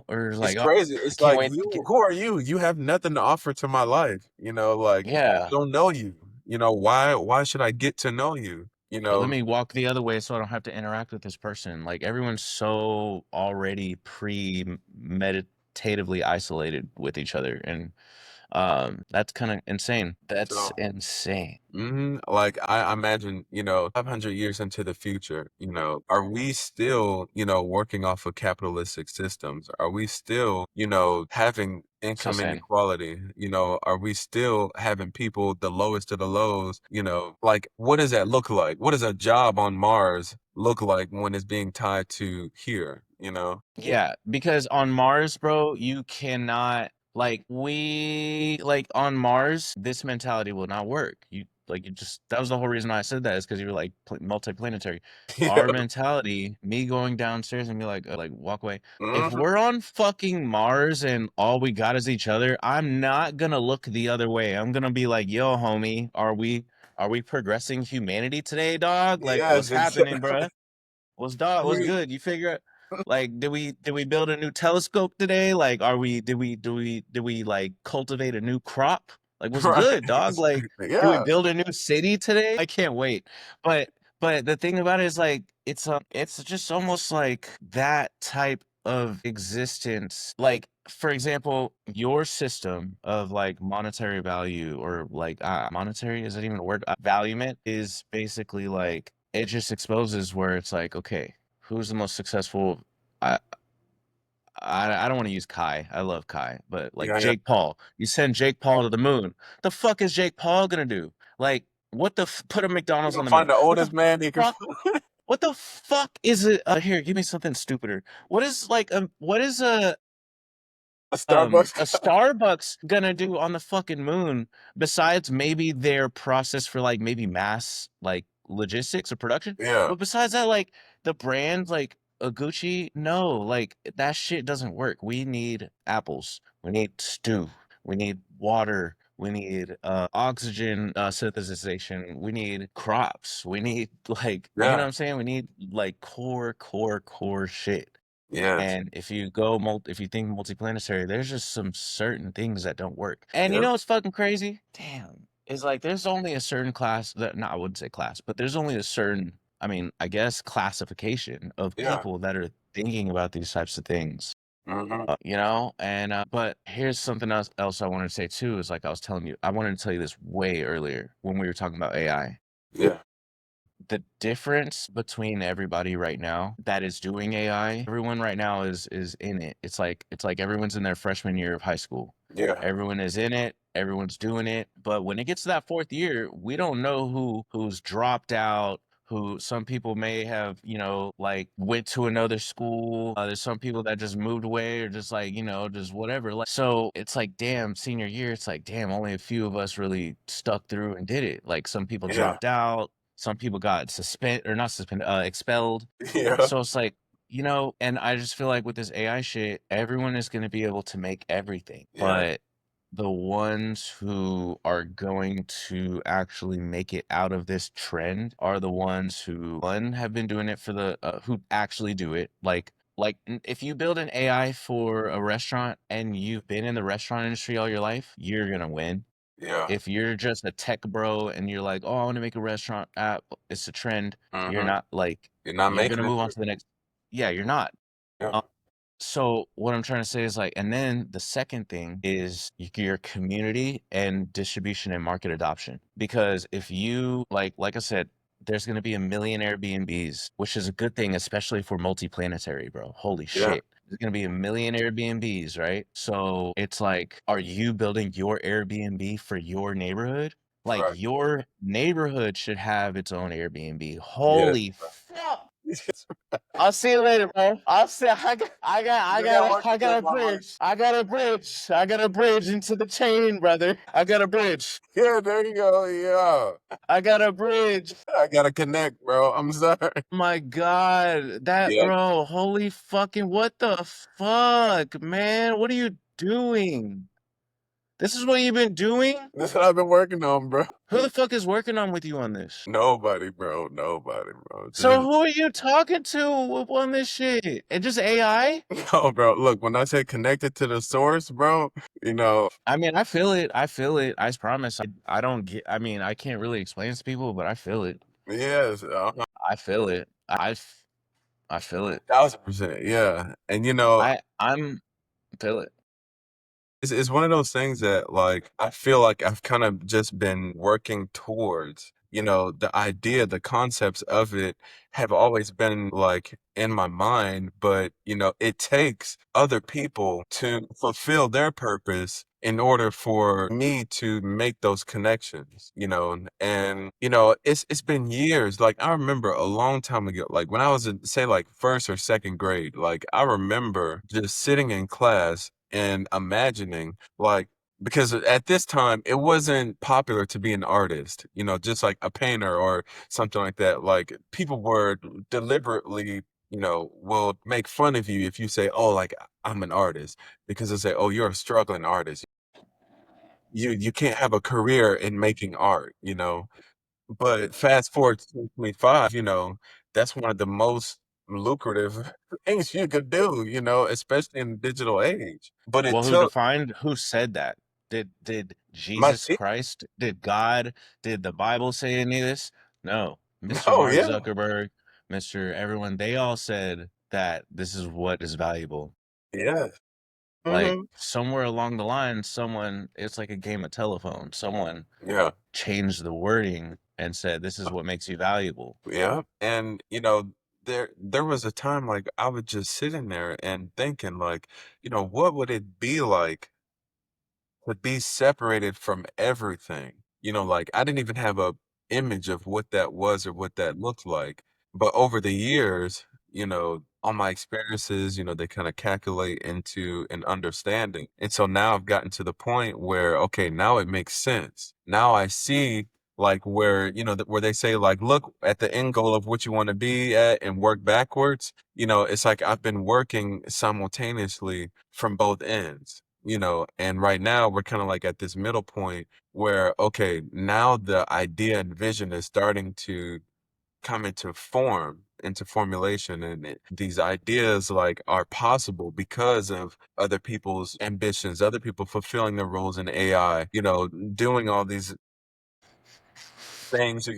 or It's like, oh, crazy. I It's can't like, wait to get, who are you? You have nothing to offer to my life. I yeah. don't know you. Why should I get to know you? Or let me walk the other way so I don't have to interact with this person. Like everyone's so already premeditatively isolated with each other. And that's kind of insane. That's So insane. Like I imagine, 500 years into the future, are we still, working off of capitalistic systems? Are we still, having So income insane. inequality? Are we still having people the lowest of the lows? Like what does that look like? What does a job on Mars look like when it's being tied to here? Yeah, because on Mars, bro, you cannot like on Mars, this mentality will not work. You just that was the whole reason why I said that is because you were like multi-planetary. Our Yeah. mentality, me going downstairs and be like walk away. If Mhm. we're on fucking Mars and all we got is each other, I'm not gonna look the other way. I'm gonna be like, yo, homie, are we progressing humanity today, dog? Like, what's Yes, happening, exactly. bro? What's We good? You figure like did we build a new telescope today? Like are we did we like cultivate a new crop? Like what's right. good, dog? Like did we Yeah. build a new city today? I can't wait. But the thing about it is like it's just almost like that type of existence. Like for example, your system of like monetary value or like monetary is that even a word? Valuement is basically like it just exposes where it's like, okay, who's the most successful? I I don't want to use Kai. I love Kai, but like Yeah, yeah. Jake Paul, you send Jake Paul to the moon. The fuck is Jake Paul gonna do? Like, put a You McDonald's on gonna the moon? find the What the oldest man he can fuck? find. What the fuck is it? Here, give me something stupider. What is A Starbucks. a Starbucks gonna do on the fucking moon besides maybe their process for like maybe mass like logistics or production? Yeah, But besides that, like the brand like a Gucci, no, like that shit doesn't work. We need apples. We need stew. We need water. We need oxygen synthesization. We need crops. We need like you know what yeah, I'm saying? We need like core shit. yes, And if you think multiplanetary, there's just some certain things that don't work. And you yep, know what's fucking crazy? Damn. Is like there's only a certain class that no, I wouldn't say class, but there's only a certain, I mean, I guess classification of yeah, people that are thinking about these types of things. mhm, And but here's something else I wanted to say too, is like I was telling you, I wanted to tell you this way earlier when we were talking about AI. yeah, The difference between everybody right now that is doing AI, everyone right now is in it. It's like everyone's in their freshman year of high school. yeah, Everyone is in it. everyone's doing it. But when it gets to that fourth year, we don't know who's dropped out. Who some people may have, like went to another school. There's some people that just moved away or just like, just whatever. Like, so it's like, damn, senior year, it's like, damn, only a few of us really stuck through and did it. Like some people Yeah. dropped out, some people got suspended or not suspended, expelled. Yeah. So it's like, and I just feel like with this AI shit, everyone is going to be able to make everything. Yeah. But the ones who are going to actually make it out of this trend are the ones who, one, have been doing it for who actually do it. If you build an AI for a restaurant and you've been in the restaurant industry all your life, you're going to win. Yeah. If you're just a tech bro and you're like, oh, I want to make a restaurant app, it's a trend, you're Mm-hmm. not like, You're not you're going to making it. move on to the next. Yeah, you're not. Yeah. Um, so what I'm trying to say is like, and then the second thing is your community and distribution and market adoption. Because if you like I said, there's going to be a million Airbnbs, which is a good thing, especially for multi-planetary, bro. Holy Yeah. shit. There's going to be a million Airbnbs, right? So it's like, are you building your Airbnb for your neighborhood? Like Right. your neighborhood should have its own Airbnb. Yes. Holy fuck. I'll see you later, bro. You got work to I do, got a my man. bridge. I got a bridge into the chain, brother. I got a bridge. Yeah, there you go. Yeah. I got a bridge. I gotta connect, bro. I'm sorry. My God, that Yeah. bro, holy fucking, what the fuck, man? What are you doing? This is what you've been doing? That's what I've been working on, bro. Who the fuck is working on with you on this? Nobody, bro. Nobody, bro. So Just who are you talking to on this shit? And just AI? no, bro. Look, when I say connected to the source, bro, you know, I mean, I feel it. I feel it. I promise. I don't get. I mean, I can't really explain it to people, but I feel it. yes, I feel it. I feel it. 1000%. Yeah. And I'm feel it. it's one of those things that like I feel like I've kind of just been working towards. The idea, the concepts of it have always been like in my mind, but it takes other people to fulfill their purpose in order for me to make those connections, and it's been years. Like I remember a long time ago, like when I was in say like first or second grade, like I remember just sitting in class and imagining like because at this time it wasn't popular to be an artist, just like a painter or something like that. Like people were deliberately, will make fun of you if you say, "Oh, like I'm an artist," because they say, "Oh, you're a struggling artist. You can't have a career in making art," But fast forward to 2025, that's one of the most lucrative things you could do, especially in the digital age. But it Well, who took defined? Who said that? Did my Jesus feet. Christ? Did God? Did the Bible say any of this? No. Mr. Oh Mark yeah. Zuckerberg, Mr. Everyone, they all said that this is what is valuable. Yeah. Like Hmm. somewhere along the line, it's like a game of telephone. Someone Yeah. changed the wording and said, this is what makes you valuable. Yeah. And there was a time like I was just sitting there and thinking like, what would it be like to be separated from everything. Like I didn't even have a image of what that was or what that looked like. But over the years, all my experiences, they kind of calculate into an understanding. And so now I've gotten to the point where, okay, now it makes sense. Now I see like where, where they say like, look at the end goal of what you want to be at and work backwards. It's like I've been working simultaneously from both ends. And right now we're kind of like at this middle point where, okay, now the idea and vision is starting to come into form, into formulation. And these ideas like are possible because of other people's ambitions, other people fulfilling their roles in AI, doing all these things,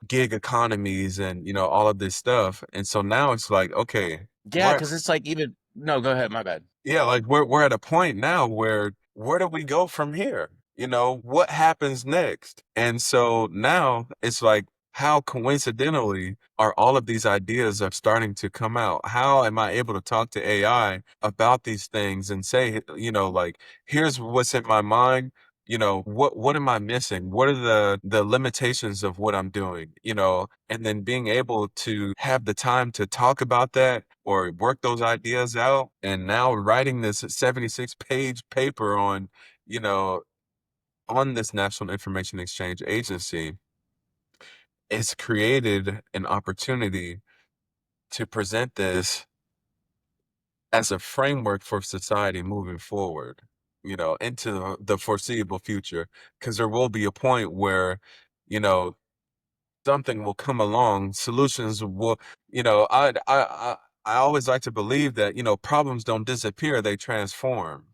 gig economies and, all of this stuff. And so now it's like, okay, Yeah, we're because it's like even no, go ahead, my bad. yeah, like we're at a point now where do we go from here? What happens next? And so now it's like how coincidentally are all of these ideas are starting to come out? How am I able to talk to AI about these things and say, like, here's what's in my mind. what am I missing? What are the limitations of what I'm doing? And then being able to have the time to talk about that or work those ideas out. And now writing this 76-page paper you know, on this National Information Exchange Agency, it's created an opportunity to present this as a framework for society moving forward, into the foreseeable future. Because there will be a point where, you know, something will come along, solutions will, you know, I always like to believe that, problems don't disappear, they transform.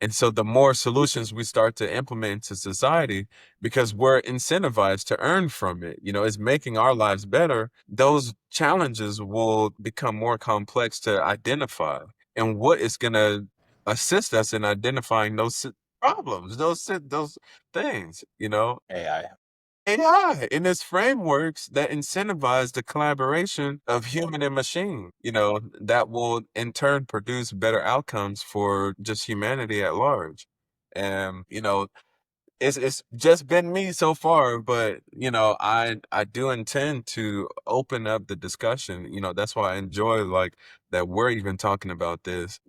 And so the more solutions we start to implement into society, because we're incentivized to earn from it, it's making our lives better, those challenges will become more complex to identify. And what is going to assist us in identifying those problems, those things. AI. AI in its frameworks that incentivize the collaboration of human and machine, that will in turn produce better outcomes for just humanity at large. And, it's just been me so far, but I do intend to open up the discussion. That's why I enjoy like that we're even talking about this.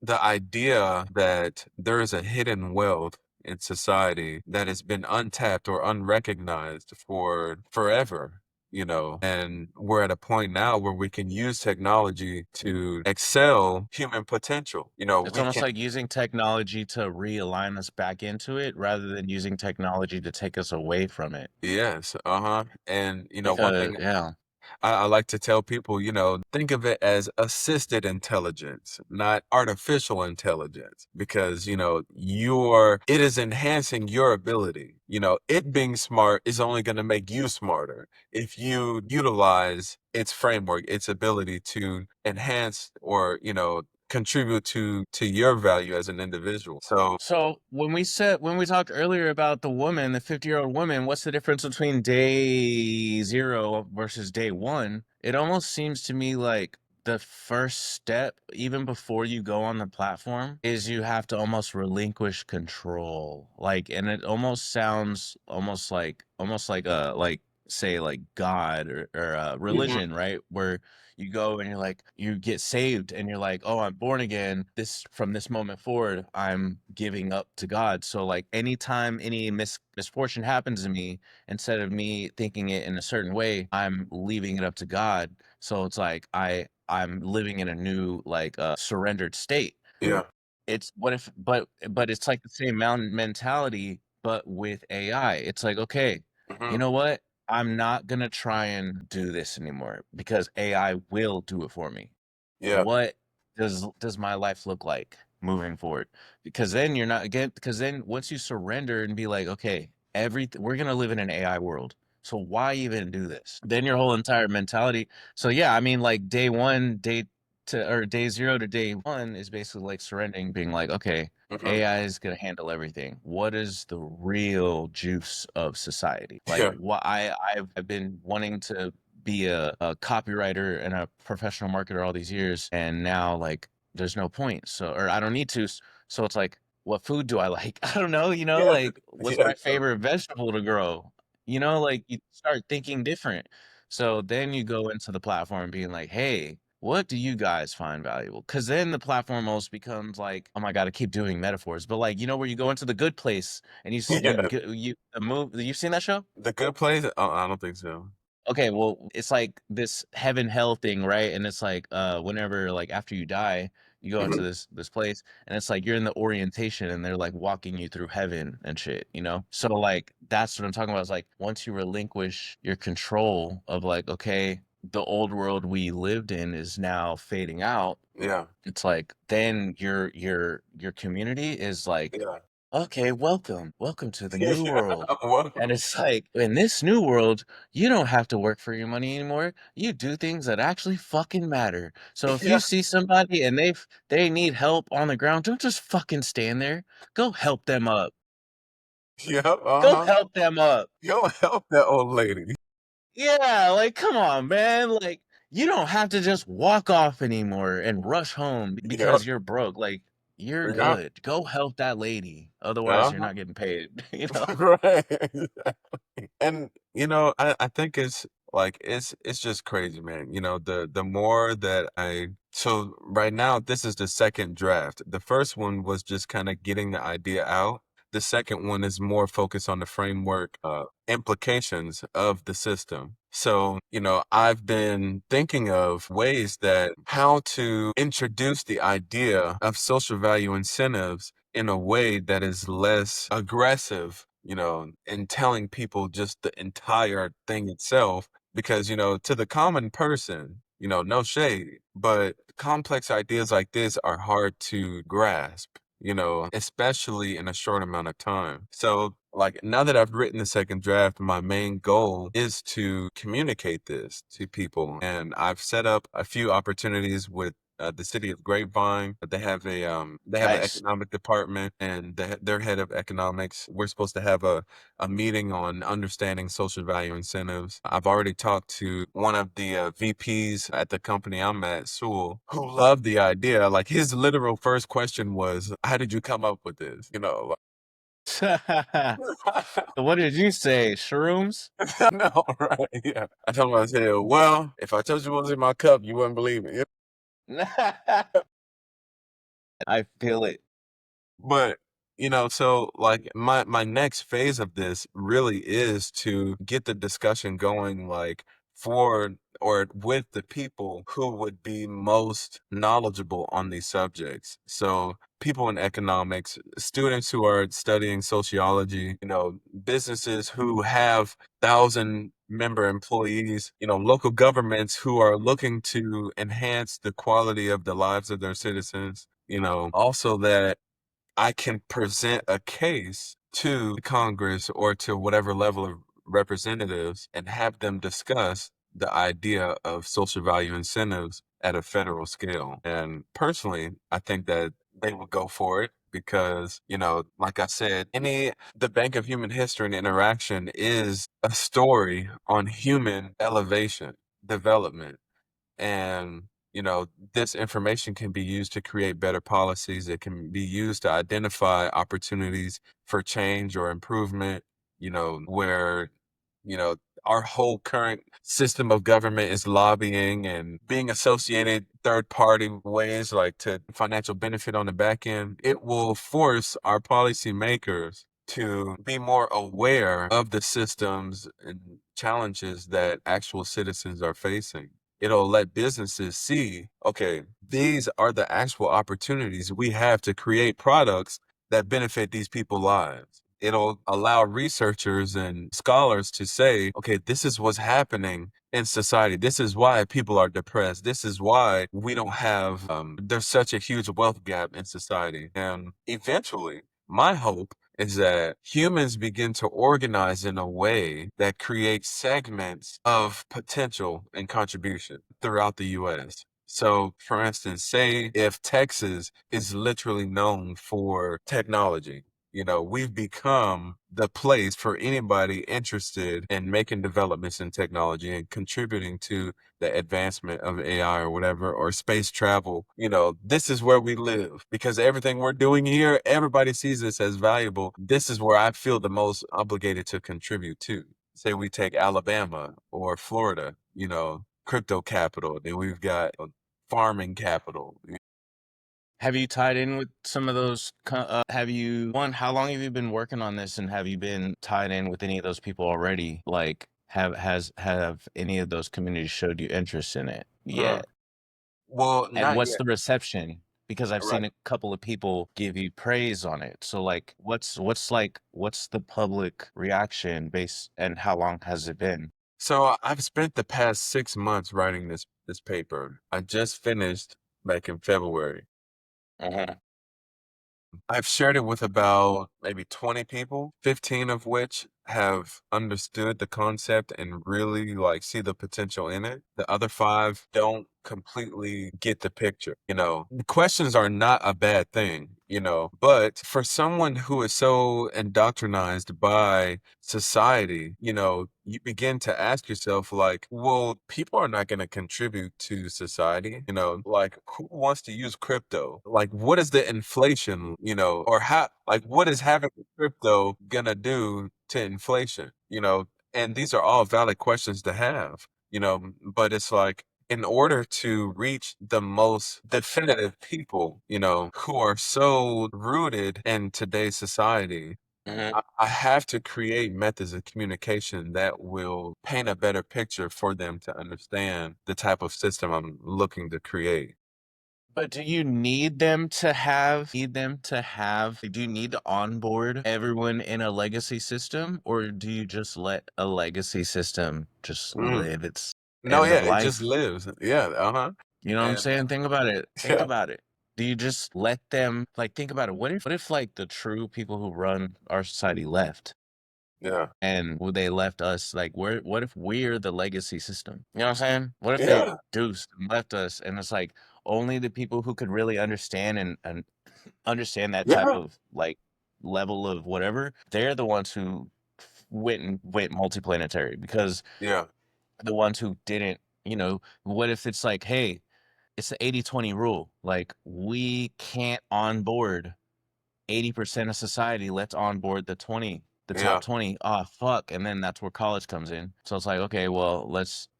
The idea that there is a hidden wealth in society that has been untapped or unrecognized for forever. And we're at a point now where we can use technology to excel human potential. It's We almost can. like using technology to realign us back into it rather than using technology to take us away from it. Yes, uh-huh. And one Because thing yeah. I like to tell people, think of it as assisted intelligence, not artificial intelligence, because, it is enhancing your ability. It being smart is only going to make you smarter if you utilize its framework, its ability to enhance or, contribute to your value as an individual. So, So when we talked earlier about the woman, the 50-year-old woman, what's the difference between day zero versus day one? It almost seems to me like the first step, even before you go on the platform, is you have to almost relinquish control. Like, and it almost sounds almost like like say like God or mhm, religion, right? Where you go and you're like you get saved and you're like, oh, I'm born again, this from this moment forward I'm giving up to God. So like anytime any misfortune happens to me, instead of me thinking it in a certain way, I'm leaving it up to God. So it's like I'm living in a new like surrendered state. yeah, It's what if but it's like the same mountain mentality, but with AI. It's like, okay, you mhm, know what? I'm not gonna try and do this anymore because AI will do it for me. yeah, What does my life look like moving forward? Because then you're not again because then once you surrender and be like, okay, everything we're gonna live in an AI world. So why even do this? Then your whole entire mentality. So yeah, I mean like day one, day to or day zero to day one is basically like surrendering, being like, okay, mhm, AI is gonna handle everything. What is the real juice of society? Like yeah, what I've been wanting to be a copywriter and a professional marketer all these years, and now like there's no point. So or I don't need to. So it's like, what food do I like? I don't know, yeah, like what's yeah, my favorite vegetable to grow? Like you start thinking different. So then you go into the platform being like, hey, what do you guys find valuable? Because then the platform almost becomes like, oh my god, I keep doing metaphors, but like where you go into the good place and yeah. you move. You've seen that show? The Good Place? Oh, I don't think so. Okay, well, it's like this heaven hell thing, right? And it's like whenever like after you die, you go into Mhm. this place and it's like you're in the orientation and they're like walking you through heaven and shit. So like that's what I'm talking about. Is like once you relinquish your control of like, okay, the old world we lived in is now fading out. Yeah, It's like then your community is like, yeah, okay, welcome to the new yeah. world. And Welcome. it's like, in this new world, you don't have to work for your money anymore. You do things that actually fucking matter. So if you Yeah, see somebody and they need help on the ground, don't just fucking stand there. Go help them up. yep, Go uh-huh. help them up. Yo, help that old lady. Yeah, like come on, man. Like you don't have to just walk off anymore and rush home Yep, because you're broke. Like you're Yeah. good. Go help that lady. Otherwise, you're Uh-huh. not getting paid, you know? Right. Exactly. And I think it's like it's just crazy, man. The more that so right now this is the second draft. The first one was just kind of getting the idea out. The second one is more focused on the framework implications of the system. So, I've been thinking of ways that how to introduce the idea of social value incentives in a way that is less aggressive, in telling people just the entire thing itself. Because, to the common person, no shade, but complex ideas like this are hard to grasp, especially in a short amount of time. So, like, now that I've written the second draft, my main goal is to communicate this to people. And I've set up a few opportunities with the city of Grapevine. They have an Nice. economic department, and their head of economics. We're supposed to have a meeting on understanding social value incentives. I've already talked to one of the VPs at the company I'm at, Sewell, who loved the idea. Like, his literal first question was, "How did you come up with this?" What did you say? Shrooms? I know, right? Yeah. I told him, I said, "Well, if I told you what was in my cup, you wouldn't believe me." I feel it. But, so like my next phase of this really is to get the discussion going, like, for or with the people who would be most knowledgeable on these subjects. So people in economics, students who are studying sociology, businesses who have 1,000 member employees, local governments who are looking to enhance the quality of the lives of their citizens, also that I can present a case to Congress or to whatever level of representatives and have them discuss the idea of social value incentives at a federal scale. And personally, I think that they would go for it because, like I said, the Bank of Human History and Interaction is a story on human elevation, development. And, this information can be used to create better policies. It can be used to identify opportunities for change or improvement, where, you know, our whole current system of government is lobbying and being associated third party ways, like to financial benefit on the back end. It will force our policymakers to be more aware of the systems and challenges that actual citizens are facing. It'll let businesses see, okay, these are the actual opportunities we have to create products that benefit these people's lives. It'll allow researchers and scholars to say, okay, this is what's happening in society. This is why people are depressed. This is why we don't have, there's such a huge wealth gap in society. And eventually, my hope is that humans begin to organize in a way that creates segments of potential and contribution throughout the US. So, for instance, say if Texas is literally known for technology, we've become the place for anybody interested in making developments in technology and contributing to the advancement of AI or whatever, or space travel. This is where we live because everything we're doing here, everybody sees this as valuable. This is where I feel the most obligated to contribute to. Say we take Alabama or Florida, crypto capital, then we've got farming capital. Have you tied in with some of those? Have you, one, how long have you been working on this, and have you been tied in with any of those people already? Like, have any of those communities showed you interest in it Mm. yet? Well, And not what's yet. the reception? Because I've Right. seen a couple of people give you praise on it. So, like, what's the public reaction base, and how long has it been? So I've spent the past 6 months writing this paper. I just finished back in February. Uh-huh. I've shared it with about maybe 20 people, 15 of which have understood the concept and really like see the potential in it. The other five don't completely get the picture. The questions are not a bad thing. But for someone who is so indoctrinized by society, you begin to ask yourself, like, well, people are not going to contribute to society, like, who wants to use crypto? Like, what is the inflation, or how, like, what is having crypto going to do to inflation, And these are all valid questions to have, but it's like, in order to reach the most definitive people, who are so rooted in today's society, Hmm. I have to create methods of communication that will paint a better picture for them to understand the type of system I'm looking to create. But do you need them to do you need to onboard everyone in a legacy system, or do you just let a legacy system just Mm. live its No, end yeah, of it just life? lives. Yeah, uh-huh. You know what I'm And saying? Think about it. Think yeah, about it. Do you just let them, like, think about it? What if like the true people who run our society left? yeah, And would they left us, like, what if we're the legacy system? You know what I'm saying? What if they yeah, deuced and left us and it's like only the people who could really understand and understand that type yeah, of like level of whatever, they're the ones who went multiplanetary, because yeah, the ones who didn't, what if it's like, hey, it's the 80-20 rule. Like, we can't onboard 80% of society, let's onboard the top yeah, 20. Oh, fuck. And then that's where college comes in. So it's like, okay, well,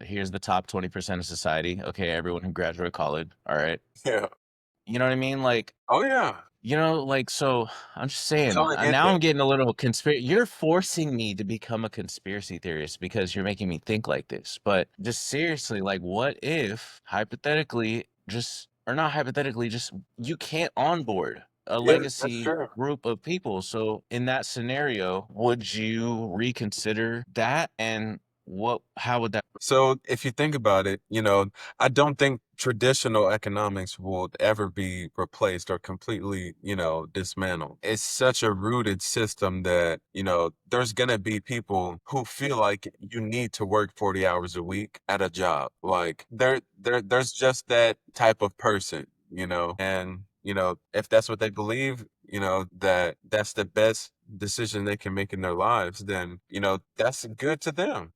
here's the top 20% of society. Okay, everyone who graduated college. All right. yeah. You know what I mean? Like, Oh, yeah. like, so I'm just I saying, totally get now I'm that. getting a little conspiracy. You're forcing me to become a conspiracy theorist because you're making me think like this. But just seriously, like, what if hypothetically, or not hypothetically, just you can't onboard a Yeah, that's legacy true. group of people? So in that scenario, would you reconsider that? And how would that? So if you think about it, I don't think traditional economics will ever be replaced or completely, dismantled. It's such a rooted system that, there's going to be people who feel like you need to work 40 hours a week at a job. Like there's just that type of person, and, if that's what they believe, that's the best decision they can make in their lives, then, that's good to them,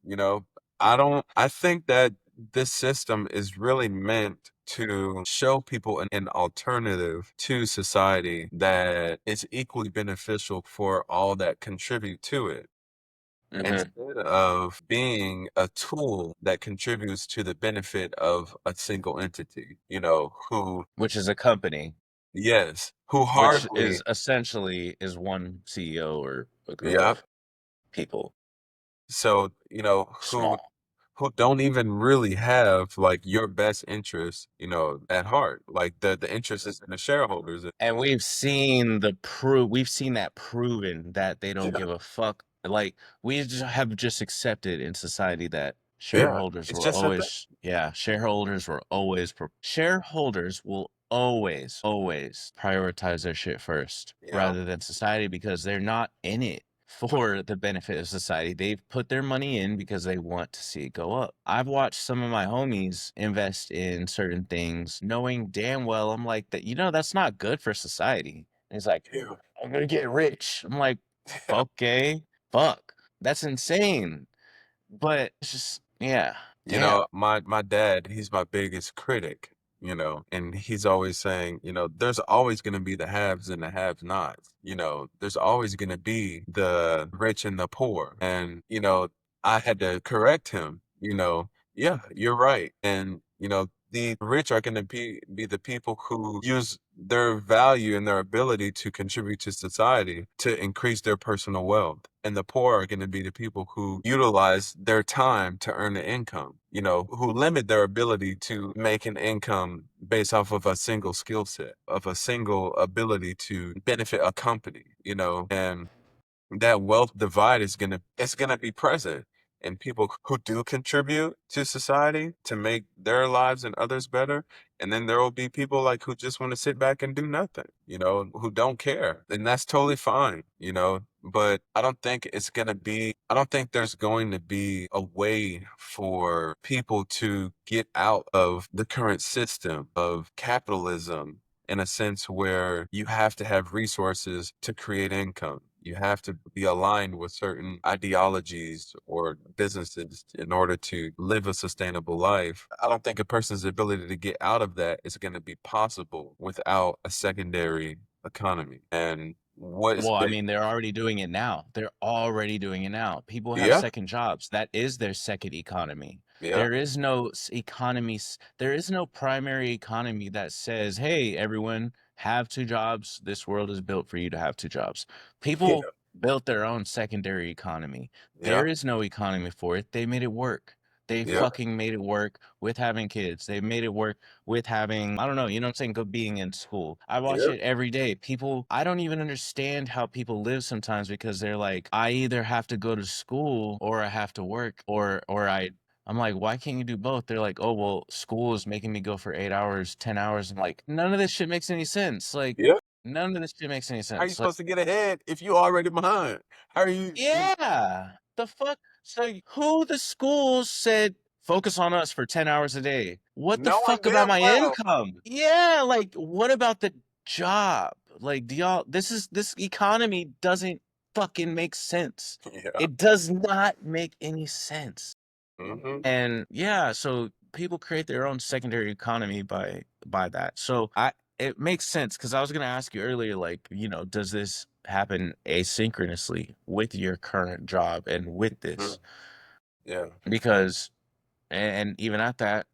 I think that this system is really meant to show people an alternative to society that is equally beneficial for all that contribute to it, Mhm. instead of being a tool that contributes to the benefit of a single entity, Which is a company, yes, who which hardly, is essentially is one CEO or a group yep. of people, So, small. who don't even really have like your best interest, at heart. Like the interest is in the shareholders. And we've seen that proven that they don't Yeah, give a fuck. Like, we just have just accepted in society that yeah. It's just a thing. shareholders will always prioritize their shit first Yeah, rather than society, because they're not in it for the benefit of society. They've put their money in because they want to see it go up. I've watched some of my homies invest in certain things knowing damn well, I'm like, that, that's not good for society. And he's like, yeah, I'm gonna get rich. I'm like, yeah. okay, fuck. That's insane. But it's just, yeah, damn. My dad, he's my biggest critic, and he's always saying, there's always going to be the haves and the have-nots. There's always going to be the rich and the poor. And, I had to correct him, yeah, you're right. And, the rich are going to be the people who use their value and their ability to contribute to society to increase their personal wealth. And the poor are going to be the people who utilize their time to earn an income, who limit their ability to make an income based off of a single skill set, of a single ability to benefit a company, and that wealth divide is gonna be present. And people who do contribute to society to make their lives and others better, and then there will be people like who just want to sit back and do nothing, who don't care. And that's totally fine, but I don't think there's going to be a way for people to get out of the current system of capitalism in a sense where you have to have resources to create income. You have to be aligned with certain ideologies or businesses in order to live a sustainable life. I don't think a person's ability to get out of that is going to be possible without a secondary economy. And what is Well, I big? mean, they're already doing it now. They're already doing it now. People have Yeah, second jobs. That is their second economy. yeah, There is no economy. There is no primary economy that says, "Hey, everyone, have two jobs. This world is built for you to have two jobs." yeah, People built their own secondary economy. yeah, There is no economy for it. They made it work. They yeah, fucking made it work with having kids. They made it work with having, I don't know, you know what I'm saying, go being in school. I watch yeah, it every day. People, I don't even understand how people live sometimes because they're like, I either have to go to school or I have to work or I'm like, why can't you do both? They're like, oh, well, school is making me go for 8 hours, 10 hours. I'm like, none of this shit makes any sense. Like, yeah. none of this shit makes any How are you sense. Like, supposed to get ahead if you already behind? How are you yeah, the fuck? So who the schools said focus on us for 10 hours a day? What the knowing fuck about damn my well? income? Yeah, like what about the job? Like do y'all this economy doesn't fucking make sense. Yeah. It does not make any sense. Mhm. And yeah, so people create their own secondary economy by that. So I it makes sense because I was gonna ask you earlier, like, you know, does this happen asynchronously with your current job and with Mhm. this? Yeah. Because and even at that,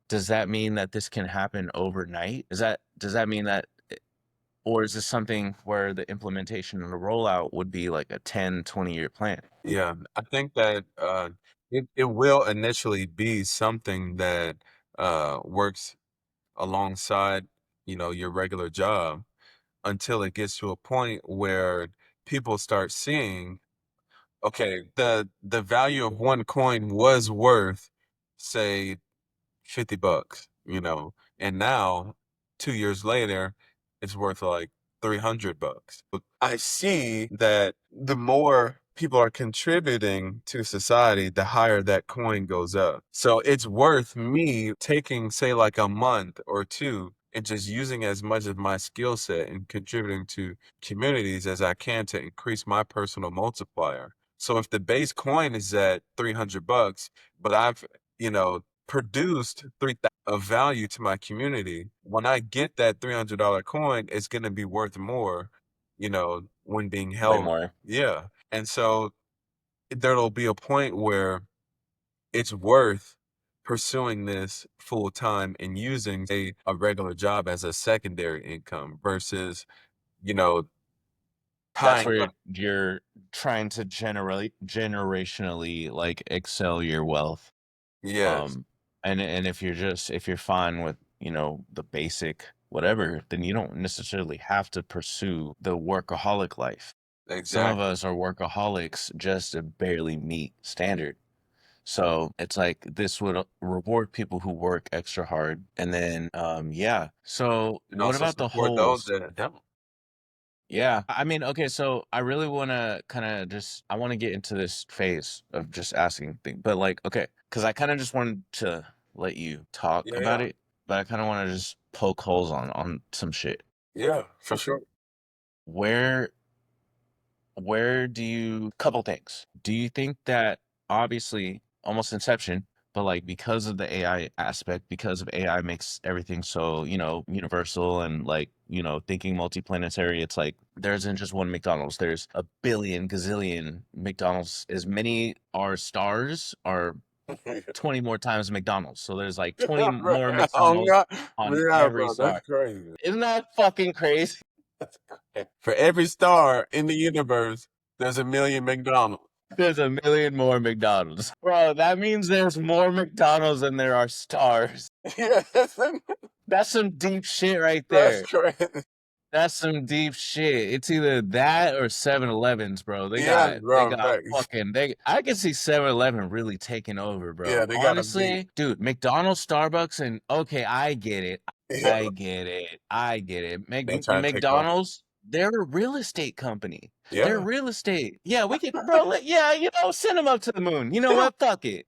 does that mean that this can happen overnight? Does that mean that or is this something where the implementation and the rollout would be like a 10, 20-year plan? Yeah. I think that it will initially be something that works alongside, your regular job until it gets to a point where people start seeing, okay, the value of one coin was worth, say, $50, and now 2 years later, it's worth like $300. But I see that the more people are contributing to society, the higher that coin goes up. So it's worth me taking, say, like a month or two and just using as much of my skill set and contributing to communities as I can to increase my personal multiplier. So if the base coin is at $300, but I've, produced 3,000 of value to my community, when I get that $300 coin, it's going to be worth more, when being Way held. more. Yeah. And so there'll be a point where it's worth pursuing this full time and using a regular job as a secondary income versus, you know, That's tying where up. you're trying to generate generationally like excel your wealth. Yes, Um, and if you're fine with, you know, the basic whatever, then you don't necessarily have to pursue the workaholic life. Some of exactly. us are workaholics just to barely meet standard. So it's like this would reward people who work extra hard. And then yeah. So And what also about the support those holes? that don't. Yeah. I mean, okay, so I really want to kind of just I want to get into this phase of just asking things. But like, okay, cuz I kind of just wanted to let you talk Yeah, about yeah. it, but I kind of want to just poke holes on some shit. Yeah, for sure. Where where do you couple things. Do you think that obviously almost inception, but like because of the AI aspect, because of AI makes everything so, you know, universal and like, you know, thinking multi-planetary, it's like there isn't just one McDonald's. There's a billion gazillion McDonald's. As many are stars are 20 more times McDonald's. So there's like 20 Yeah, bro. more Oh McDonald's God. on Yeah, every bro, that's star. crazy. Isn't that fucking crazy? For every star in the universe, there's a million McDonald's. There's a million more McDonald's. Bro, that means there's more McDonald's than there are stars. Yeah, That's some deep shit right that's there. crazy. That's some deep shit. It's either that or 7-Elevens, bro. Yeah, They bro. got Thanks. fucking they I can see 7-Eleven really taking over, Yeah, bro. they got a beat. Honestly, dude, McDonald's, Starbucks, and okay, I get it. Yeah, I get it. I get it. they trying to take over. McDonald's, they're a real estate company. They're Yeah, real estate. Yeah, we could, bro. Yeah, you know, send them up to the moon. You know what? Fuck it.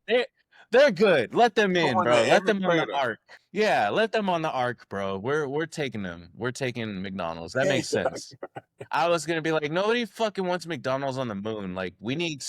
They're good. Let them in, Going to bro. Let every them on the crater. ark. Yeah, let them on the ark, bro. We're taking them. We're taking McDonald's. That makes sense. I was gonna be like, nobody fucking wants McDonald's on the moon. Like, we need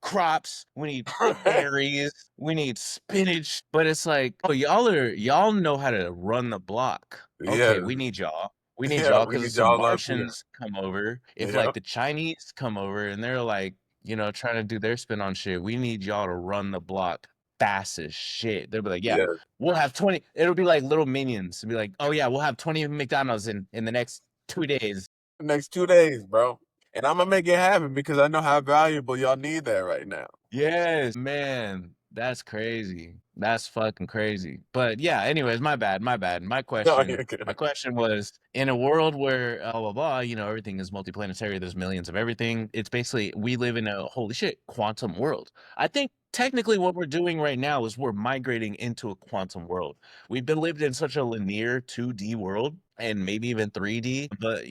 crops, we need berries, we need spinach. But it's like, oh, y'all know how to run the block. Yeah, Okay, we need y'all. We need yeah, y'all we because if need some y'all up here. Martians come over, if Yeah, like the Chinese come over and they're like, trying to do their spin on shit, we need y'all to run the block fast as shit. They'll be like, yeah, yeah. we'll have 20. It'll be like little minions. It'll be like, oh yeah, we'll have 20 McDonald's in the next 2 days. The next 2 days, bro. And I'm gonna make it happen because I know how valuable y'all need that right now. Yes, man. That's crazy. That's fucking crazy. But yeah, anyways, my bad. My bad. My No, question, you're my good. question was in a world where blah blah blah, everything is multiplanetary, there's millions of everything. It's basically we live in a holy shit quantum world. I think technically what we're doing right now is we're migrating into a quantum world. We've been lived in such a linear 2D world and maybe even 3D, but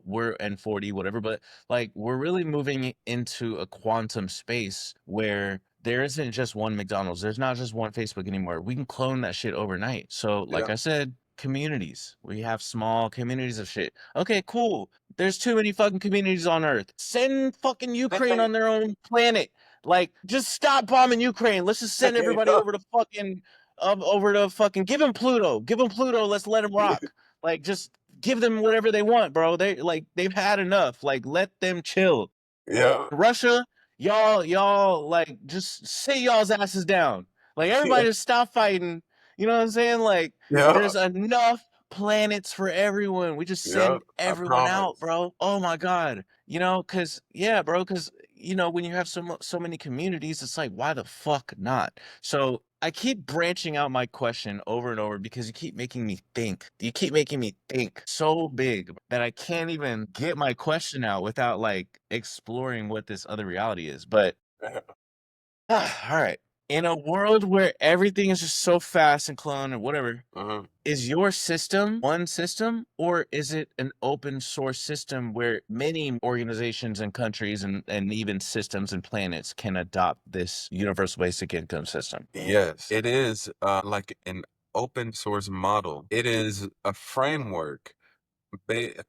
we're and 4D, whatever, but like we're really moving into a quantum space where there isn't just one McDonald's. There's not just one Facebook anymore. We can clone that shit overnight. So, like Yeah. I said, communities. We have small communities of shit. Okay, cool. There's too many fucking communities on Earth. Send fucking Ukraine on their own planet. Like, just stop bombing Ukraine. Let's just send everybody Yeah. over to fucking give them Pluto. Give them Pluto. Let's let them rock. Like, just give them whatever they want, bro. They've had enough. Like, let them chill. Yeah. Russia, y'all like just sit y'all's asses down. Like Yeah. everybody just stop fighting. You know what I'm saying? Like Yeah. there's enough planets for everyone. We just Yeah. send I everyone out, promise. bro. Oh my god. Cause yeah, bro, cause when you have so many communities, it's like why the fuck not? So I keep branching out my question over and over because you keep making me think. You keep making me think so big that I can't even get my question out without like exploring what this other reality is. But all right. In a world where everything is just so fast and clone or whatever, Uh-huh. is your system one system or is it an open source system where many organizations and countries and even systems and planets can adopt this universal basic income system? Yes, it is like an open source model. It is a framework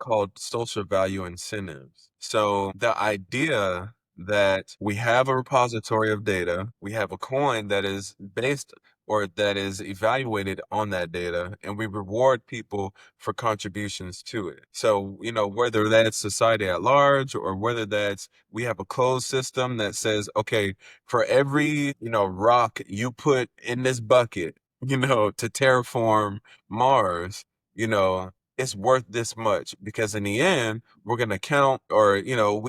called social value incentives. So the idea that we have a repository of data, we have a coin that is based or that is evaluated on that data, and we reward people for contributions to it. So, whether that's society at large or whether that's we have a closed system that says, okay, for every, rock you put in this bucket, to terraform Mars, you know, it's worth this much because in the end we're going to count or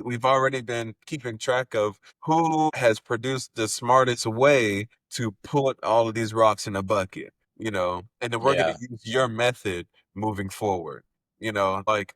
we've already been keeping track of who has produced the smartest way to put all of these rocks in a bucket, and then we're going Yeah. to use your method moving forward, like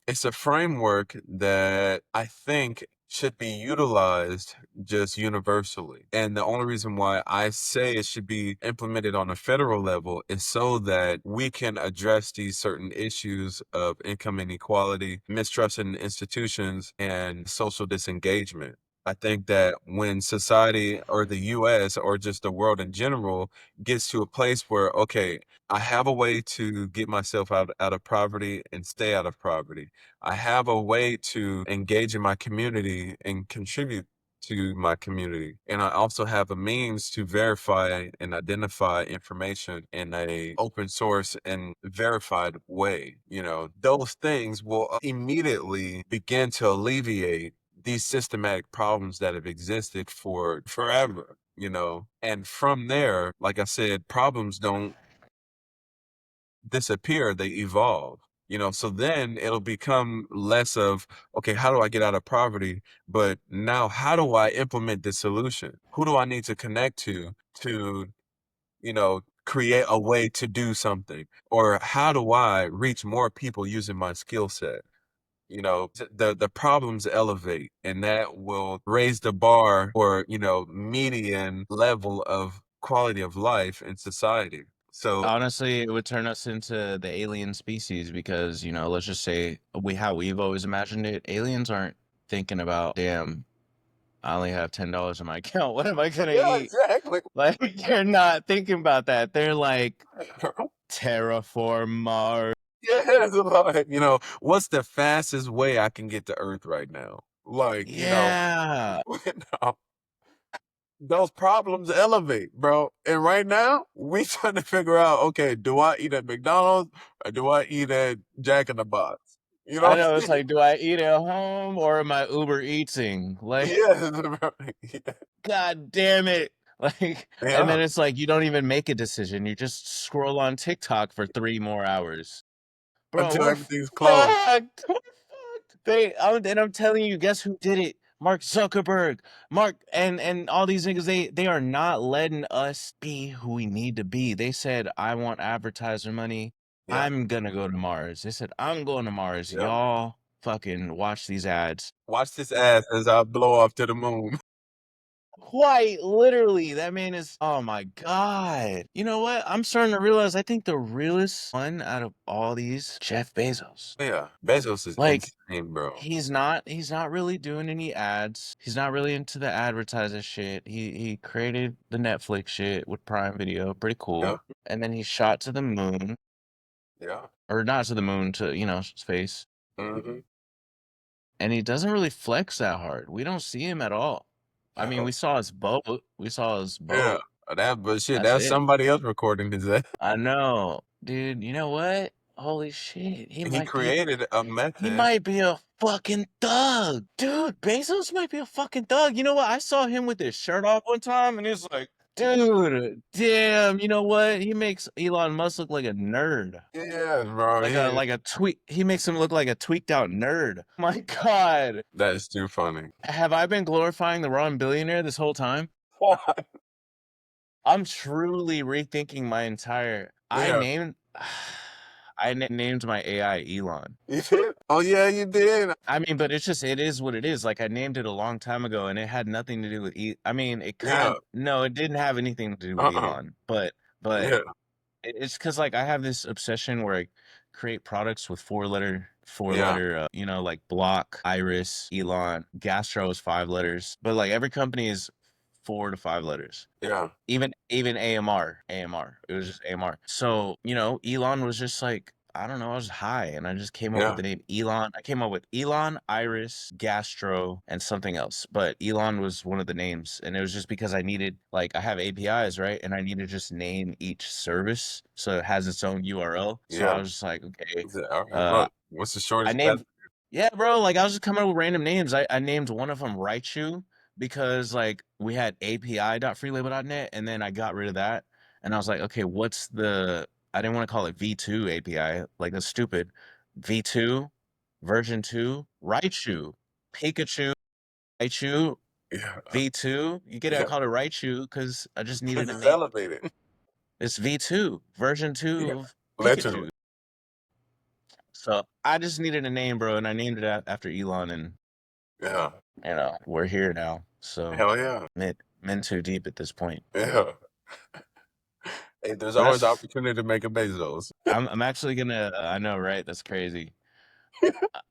it's a framework that I think should be utilized just universally. And the only reason why I say it should be implemented on a federal level is so that we can address these certain issues of income inequality, mistrust in institutions, and social disengagement. I think that when society or the US or just the world in general gets to a place where, okay, I have a way to get myself out of poverty and stay out of poverty. I have a way to engage in my community and contribute to my community. And I also have a means to verify and identify information in a open source and verified way. Those things will immediately begin to alleviate these systematic problems that have existed for forever. And from there, like I said, problems don't disappear, they evolve. So then it'll become less of, okay, how do I get out of poverty? But now, how do I implement this solution? Who do I need to connect to, create a way to do something? Or how do I reach more people using my skill set? The problems elevate and that will raise the bar or, median level of quality of life in society. So Honestly, it would turn us into the alien species because, let's just say how we've always imagined it. Aliens aren't thinking about, damn, I only have $10 in my account. What am I gonna Yeah, eat? exactly. Like, they're not thinking about that. They're like, terraform Mars. Yeah, it's like, what's the fastest way I can get to Earth right now? Like, Yeah. you know, those problems elevate, bro. And right now, we trying to figure out, okay, do I eat at McDonald's or do I eat at Jack in the Box? You know I what know, I'm it's saying? like, do I eat at home or am I Uber Eating? Like, Yes, bro. Yeah. God damn it. Like, and Yeah. then it's like you don't even make a decision. You just scroll on TikTok for 3 more hours. Bro, Until we're everything's closed. fucked. We're fucked. And I'm telling you, guess who did it? Mark Zuckerberg. Mark and all these niggas, they are not letting us be who we need to be. They said, I want advertiser money. Yeah. I'm gonna go to Mars. They said, I'm going to Mars. Yeah. Y'all fucking watch these ads. Watch this ass as I blow off to the moon. Quite literally, that man is, oh my God. You know what? I'm starting to realize I think the realest one out of all these, Jeff Bezos. Yeah. Bezos is Like, insane, bro. he's not really doing any ads. He's not really into the advertiser shit. He created the Netflix shit with Prime Video, pretty Yeah. cool. And then he shot to the moon, Yeah. or not to the moon, to, space. Hmm. And he doesn't really flex that hard. We don't see him at all. I mean, we saw his boat. We saw his Yeah. boat. But shit, That's that's it. somebody else recording his ass. I know. Dude, you know what? Holy shit. He created a He method. might be a fucking thug. Dude, Bezos might be a fucking thug. You know what? I saw him with his shirt off one time and it's like, dude, damn, you know what? He makes Elon Musk look like a nerd. Yeah, bro. He makes him look like a tweaked out nerd. My God. That is too funny. Have I been glorifying the wrong billionaire this whole time? I'm truly rethinking my entire Yeah. named my AI Elon. You did? Oh yeah, you did. I mean, but it is what it is. Like, I named it a long time ago and it had nothing to do with I mean, Yeah. no, it didn't have anything to do with Uh-uh. Elon, but Yeah. it's because, like, I have this obsession where I create products with four Yeah. letter, like Block, Iris, Elon, Gastro is 5 letters, but like every company is 4 to 5 letters. Yeah. Even AMR. It was just AMR. So, Elon was just like, I don't know, I was high and I just came up with Yeah. the name Elon. I came up with Elon, Iris, Gastro, and something else. But Elon was one of the names. And it was just because I needed, like, I have APIs, right? And I need to just name each service so it has its own URL. So I Yeah. was just like, okay, He said, all right, uh look, what's the I shortest path? named yeah, bro, like, I was just coming up with random names. I named one of them Raichu because, like, we had api.freelabel.net, and then I got rid of that, and I was like, "Okay, I didn't wanna call it V2 API, like, that's stupid. V2, version 2, Raichu, Pikachu, Raichu, Yeah. V2." You get it? I Yeah. called it Raichu because I just Because needed a it's name. elevated. It's V2, version 2 Yeah. of Literally. Pikachu. So, I just needed a name, bro, and I named it a after Elon, and Yeah. we're here now. So Hell yeah. men too deep at this point. Yeah. Hey, there's But always opportunity to make a Bezos. I'm actually gonna. I know, right? That's crazy.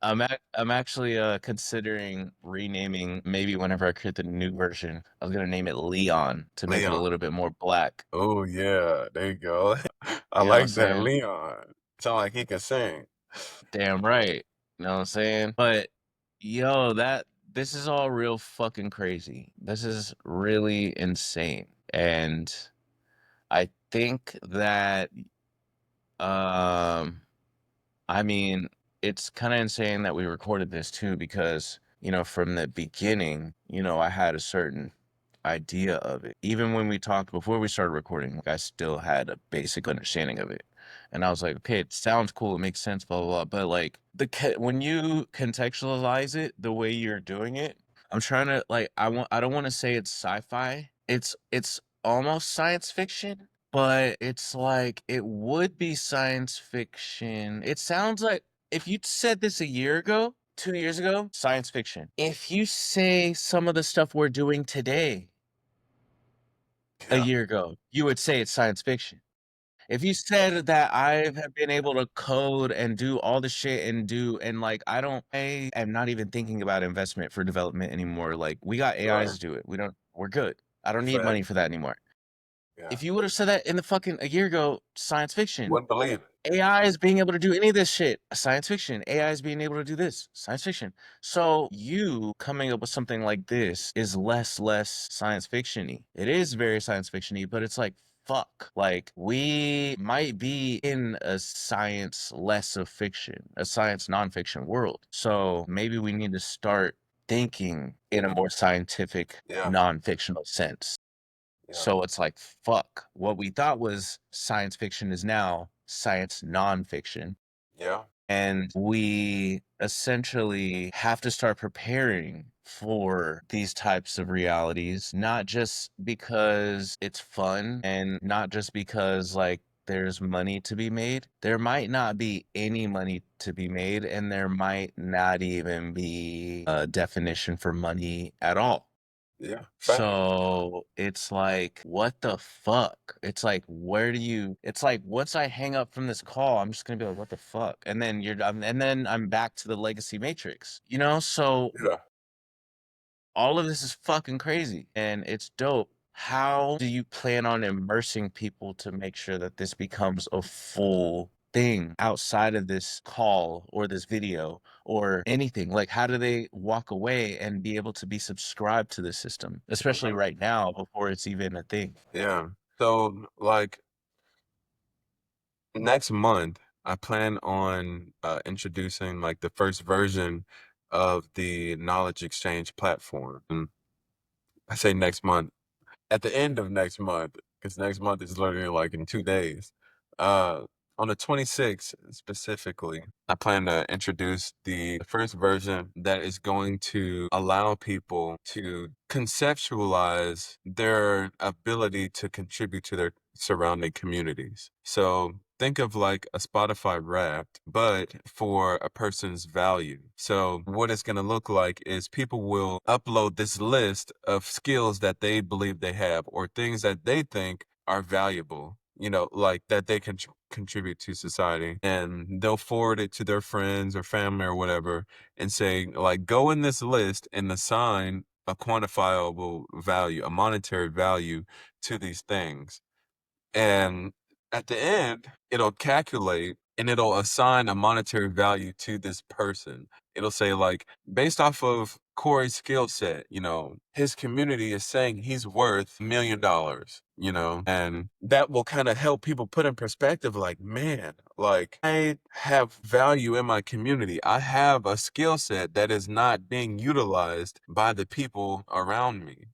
I'm actually considering renaming, maybe whenever I create the new version. I was gonna name it Leon to make it a Leon. little bit more black. Oh yeah, there you go. I You know what I'm like that saying? Leon. Sound like he can sing. Damn right. You know what I'm saying? But yo, this is all real fucking crazy. This is really insane. And I think that um I mean, it's kind of insane that we recorded this too, because, from the beginning, I had a certain idea of it. Even when we talked before we started recording, like, I still had a basic understanding of it. And I was like, okay, it sounds cool, it makes sense, blah, blah, blah. But like when you contextualize it the way you're doing it, I'm trying to, like, I don't want to say it's sci-fi. It's almost science fiction, but it's like it would be science fiction. It sounds like, if you said this a year ago, 2 years ago, science fiction. If you say some of the stuff we're doing today a Yeah. year ago, you would say it's science fiction. If you said that I have been able to code and do all the shit and do and like I am not even thinking about investment for development anymore. Like we got AIs Right. to do it. We're good. I don't need money Fact. for that anymore. Yeah. If you would have said that in the fucking a year ago, science fiction. Wouldn't believe it. AI is being able to do any of this shit. Science fiction. AI is being able to do this. Science fiction. So you coming up with something like this is less science fiction-y. It is very science fiction-y, but it's like fuck. Like we might be in a science less of fiction, a science nonfiction world. So maybe we need to start thinking in a more scientific, Yeah. non-fictional sense. Yeah. So it's like, fuck. What we thought was science fiction is now science nonfiction. Yeah. And we essentially have to start preparing for these types of realities, not just because it's fun and not just because, like, there's money to be made. There might not be any money to be made, and there might not even be a definition for money at all. Yeah. Fact. So it's like, what the fuck? It's like, it's like, once I hang up from this call, I'm just gonna be like, what the fuck? And then I'm back to the legacy matrix, you know? So Yeah. all of this is fucking crazy and it's dope. How do you plan on immersing people to make sure that this becomes a full thing outside of this call or this video or anything? Like, how do they walk away and be able to be subscribed to the system, especially Mhm. right now before it's even a thing? Yeah. So, like, next month, I plan on introducing like the first version of the knowledge exchange platform. And I say next month, at the end of next month, because next month is literally like in 2 days. Uh, on the 26th specifically, I plan to introduce the first version that is going to allow people to conceptualize their ability to contribute to their surrounding communities. So think of like a Spotify Wrapped, but for a person's value. So what it's going to look like is people will upload this list of skills that they believe they have or things that they think are valuable, like that they can contribute to society. And they'll forward it to their friends or family or whatever and say, like, go in this list and assign a quantifiable value, a monetary value to these things. And at the end, it'll calculate and it'll assign a monetary value to this person. It'll say, like, based off of Corey's skill set, his community is saying he's worth $1 million, and that will kind of help people put in perspective, like, man, like, I have value in my community. I have a skill set that is not being utilized by the people around me.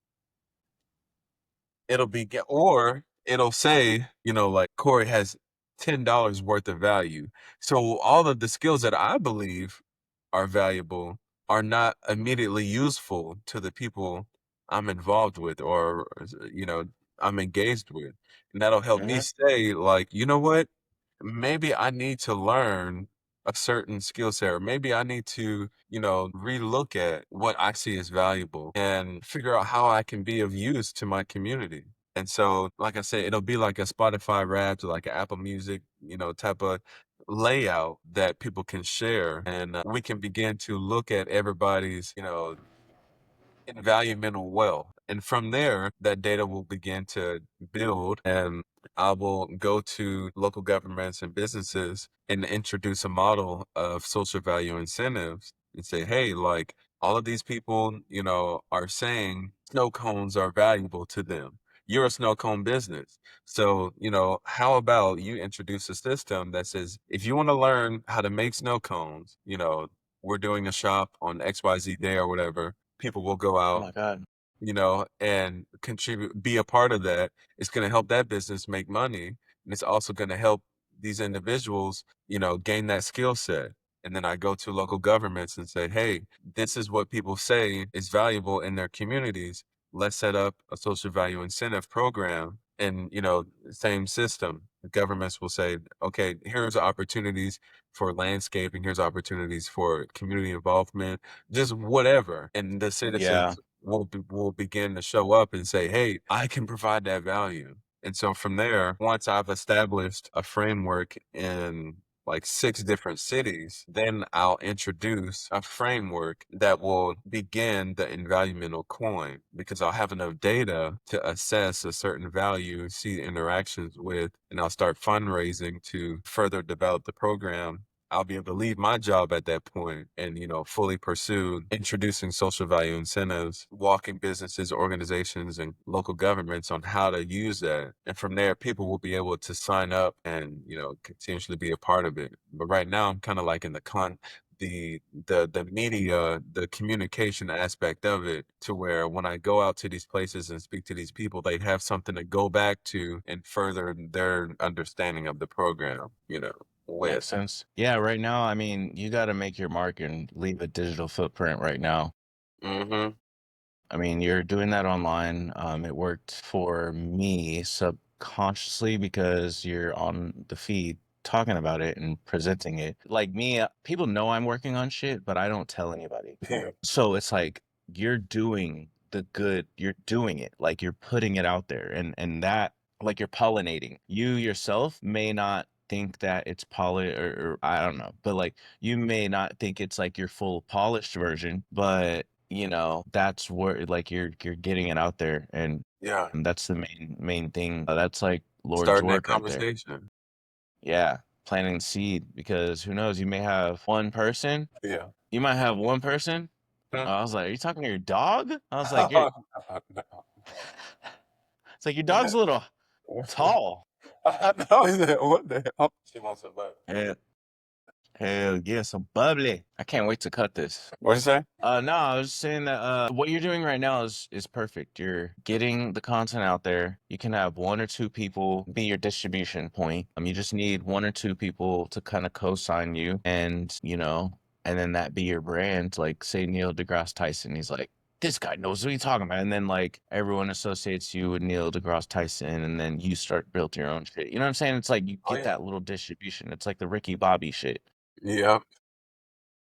Or it'll say, like Corey has $10 worth of value. So all of the skills that I believe are valuable are not immediately useful to the people I'm involved with or, I'm engaged with. And that'll help me Mhm. say, like, you know what? Maybe I need to learn a certain skill set, or maybe I need to, relook at what I see as valuable and figure out how I can be of use to my community. And so, like I said, it'll be like a Spotify Wrapped or like an Apple Music, type of layout that people can share. And we can begin to look at everybody's, environmental wealth. And from there, that data will begin to build, and I will go to local governments and businesses and introduce a model of social value incentives and say, hey, like all of these people, are saying snow cones are valuable to them. You're a snow cone business. So, how about you introduce a system that says, if you want to learn how to make snow cones, we're doing a shop on XYZ day or whatever, people will go Oh out, my God. and contribute, be a part of that. It's going to help that business make money. And it's also going to help these individuals, gain that skill set. And then I go to local governments and say, hey, this is what people say is valuable in their communities. Let's set up a social value incentive program. And, same system. The governments will say, okay, here's opportunities for landscaping, here's opportunities for community involvement, just whatever. And the Yeah. citizens will begin to show up and say, "Hey, I can provide that value." And so from there, once I've established a framework in like 6 different cities, then I'll introduce a framework that will begin the invaluable coin because I'll have enough data to assess a certain value, see interactions with, and I'll start fundraising to further develop the program. I'll be able to leave my job at that point and, fully pursue introducing social value incentives, walking businesses, organizations, and local governments on how to use that. And from there, people will be able to sign up and, continuously be a part of it. But right now, I'm kind of like in the media, the communication aspect of it, to where when I go out to these places and speak to these people, they have something to go back to and further their understanding of the program, with. Makes sense. Yeah, right now, I mean, you got to make your mark and leave a digital footprint right now. Mm-hmm. I mean, you're doing that online. It worked for me subconsciously because you're on the feed talking about it and presenting it. Like me, people know I'm working on shit, but I don't tell anybody. Yeah. So it's like you're doing the good, you're doing it, like you're putting it out there, and that, like, you're pollinating. You yourself may not think that it's or I don't know, but like you may not think it's like your full polished version, but that's where like you're getting it out there, Yeah. and that's the main thing. That's like Lord's Starting that work right there. conversation. Yeah, planting the seed, because who knows, you may have one person, Yeah. you might have one person. Hmm. I was like, "Are you talking to your dog?" I was like, "You're." No. It's like your dog's a little tall. I know that. What the hell? She wants a butt. Hell, hell yeah, so bubbly. I can't wait to cut this. What'd you say? No, I was saying that what you're doing right now is perfect. You're getting the content out there. You can have one or two people be your distribution point. You just need one or two people to kind of co-sign you, and then that be your brand. Like, say Neil deGrasse Tyson, he's like, this guy knows what he's talking about, and then like everyone associates you with Neil deGrasse Tyson, and then you start build your own shit. You know what I'm saying? It's like you Oh get yeah. that little distribution. It's like the Ricky Bobby shit. Yep.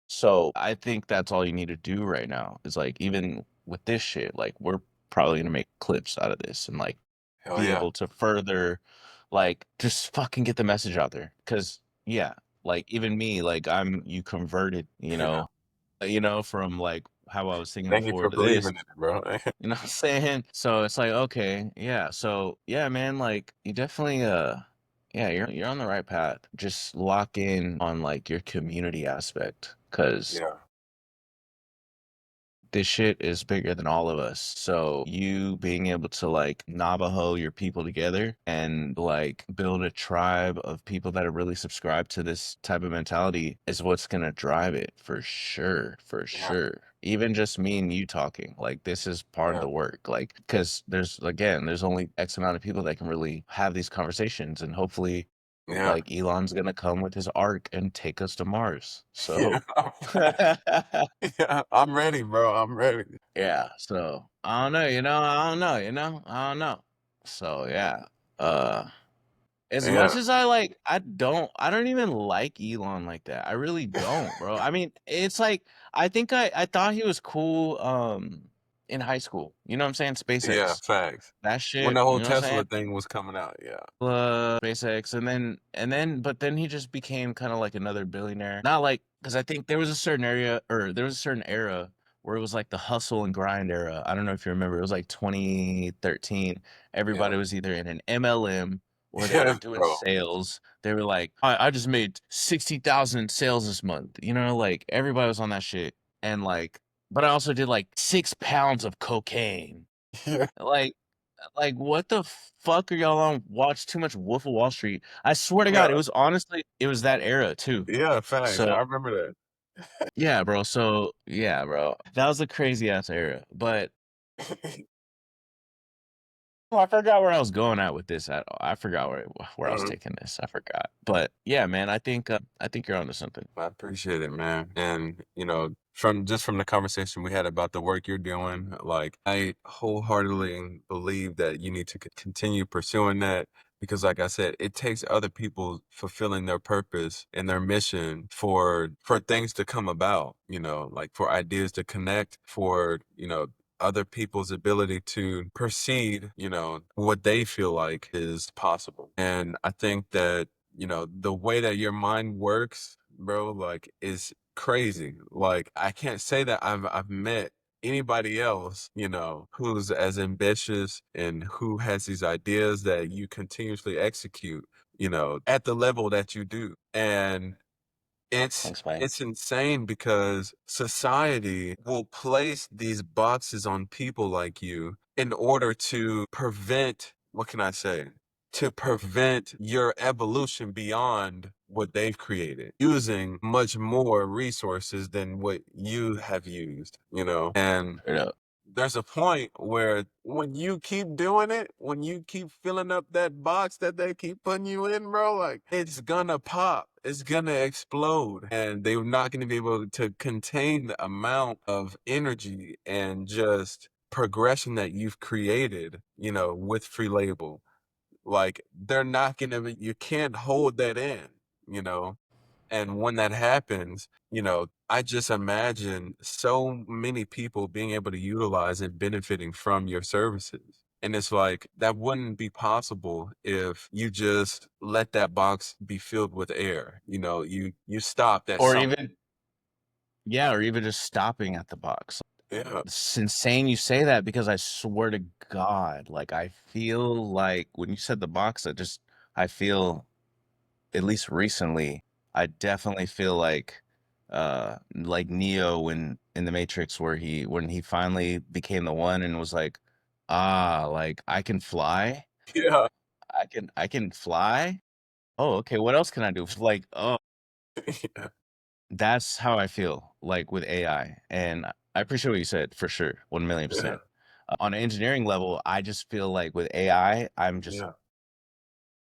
So I think that's all you need to do right now is like, even with this shit, like we're probably gonna make clips out of this and like Hell be yeah. able to further like just fucking get the message out there. Cause yeah, like even me, like you converted, Yeah. from like how I was thinking Thank you before for to this. believing in it, bro. You know what I'm saying? So it's like, okay, yeah. So yeah, man, like you definitely yeah, you're on the right path. Just lock in on like your community aspect, because Yeah. this shit is bigger than all of us. So you being able to like Navajo your people together and like build a tribe of people that are really subscribed to this type of mentality is what's gonna drive it for sure, for Yeah. sure. Even just me and you talking, like this is part of Yeah. the work. Like, because there's only X amount of people that can really have these conversations, and hopefully Yeah. like Elon's gonna come with his arc and take us to Mars. Yeah. So Yeah. I'm ready, bro. I'm ready. yeah, so I don't know, I don't know. So yeah, uh, as much Yeah. as I don't even like Elon like that. I really don't, bro. I mean, it's like I thought he was cool in high school. You know what I'm saying? Yeah. SpaceX. Facts. That When shit, the you whole know what I'm Tesla saying? thing was coming out. Yeah. SpaceX, but then he just became kind of like another billionaire. Not like, because I think there was a certain era where it was like the hustle and grind era. I don't know if you remember. It was like 2013. Yeah. Everybody was either in an MLM or they were Yes, doing bro. sales. They were like, I just made 60,000 sales this month. Like everybody was on that shit. And like, but I also did like 6 pounds of cocaine. Yeah. Like, what the fuck are y'all on? Watch too much Wolf of Wall Street. I swear to God, Yeah. it was that era too. Yeah. Facts. So I remember yeah, bro. So yeah, bro. That was a crazy ass era. But that. oh, I forgot where I was going at with this at all. I forgot where I was Mhm. taking this. I forgot. But yeah, man, I think you're onto something. I appreciate it, man. And, from the conversation we had about the work you're doing, like I wholeheartedly believe that you need to continue pursuing that because like I said, it takes other people fulfilling their purpose and their mission for things to come about, like for ideas to connect, for, other people's ability to proceed, what they feel like is possible. And I think that, the way that your mind works, bro, like is crazy. Like I can't say that I've met anybody else, who's as ambitious and who has these ideas that you continuously execute, at the level that you do. And it's Thanks, man. it's insane because society will place these boxes on people like you in order to prevent, what can I say? To prevent your evolution beyond what they've created, using much more resources than what you have used, And Straight up. there's a point where when you keep doing it, when you keep filling up that box that they keep putting you in, bro, like it's gonna pop. It's gonna explode. And they're not gonna be able to contain the amount of energy and just progression that you've created, with free label. Like they're not gonna be, you can't hold that in, you know? And when that happens, I just imagine so many people being able to utilize and benefiting from your services. And it's like that wouldn't be possible if you just let that box be filled with air. You stopped at Or something. even, yeah, or even just stopping at the box. Yeah. It's insane you say that because I swear to God, like I feel like when you said the box, I feel, at least recently, I definitely feel like Neo in the Matrix where when he finally became the one and was like, ah, like I can fly. Yeah. I can fly. Oh, okay, what else can I do? Like, oh, Yeah. that's how I feel like with AI. And I appreciate what you said for sure, Yeah. 1,000,000%. On an engineering level, I just feel like with AI, I'm just, Yeah.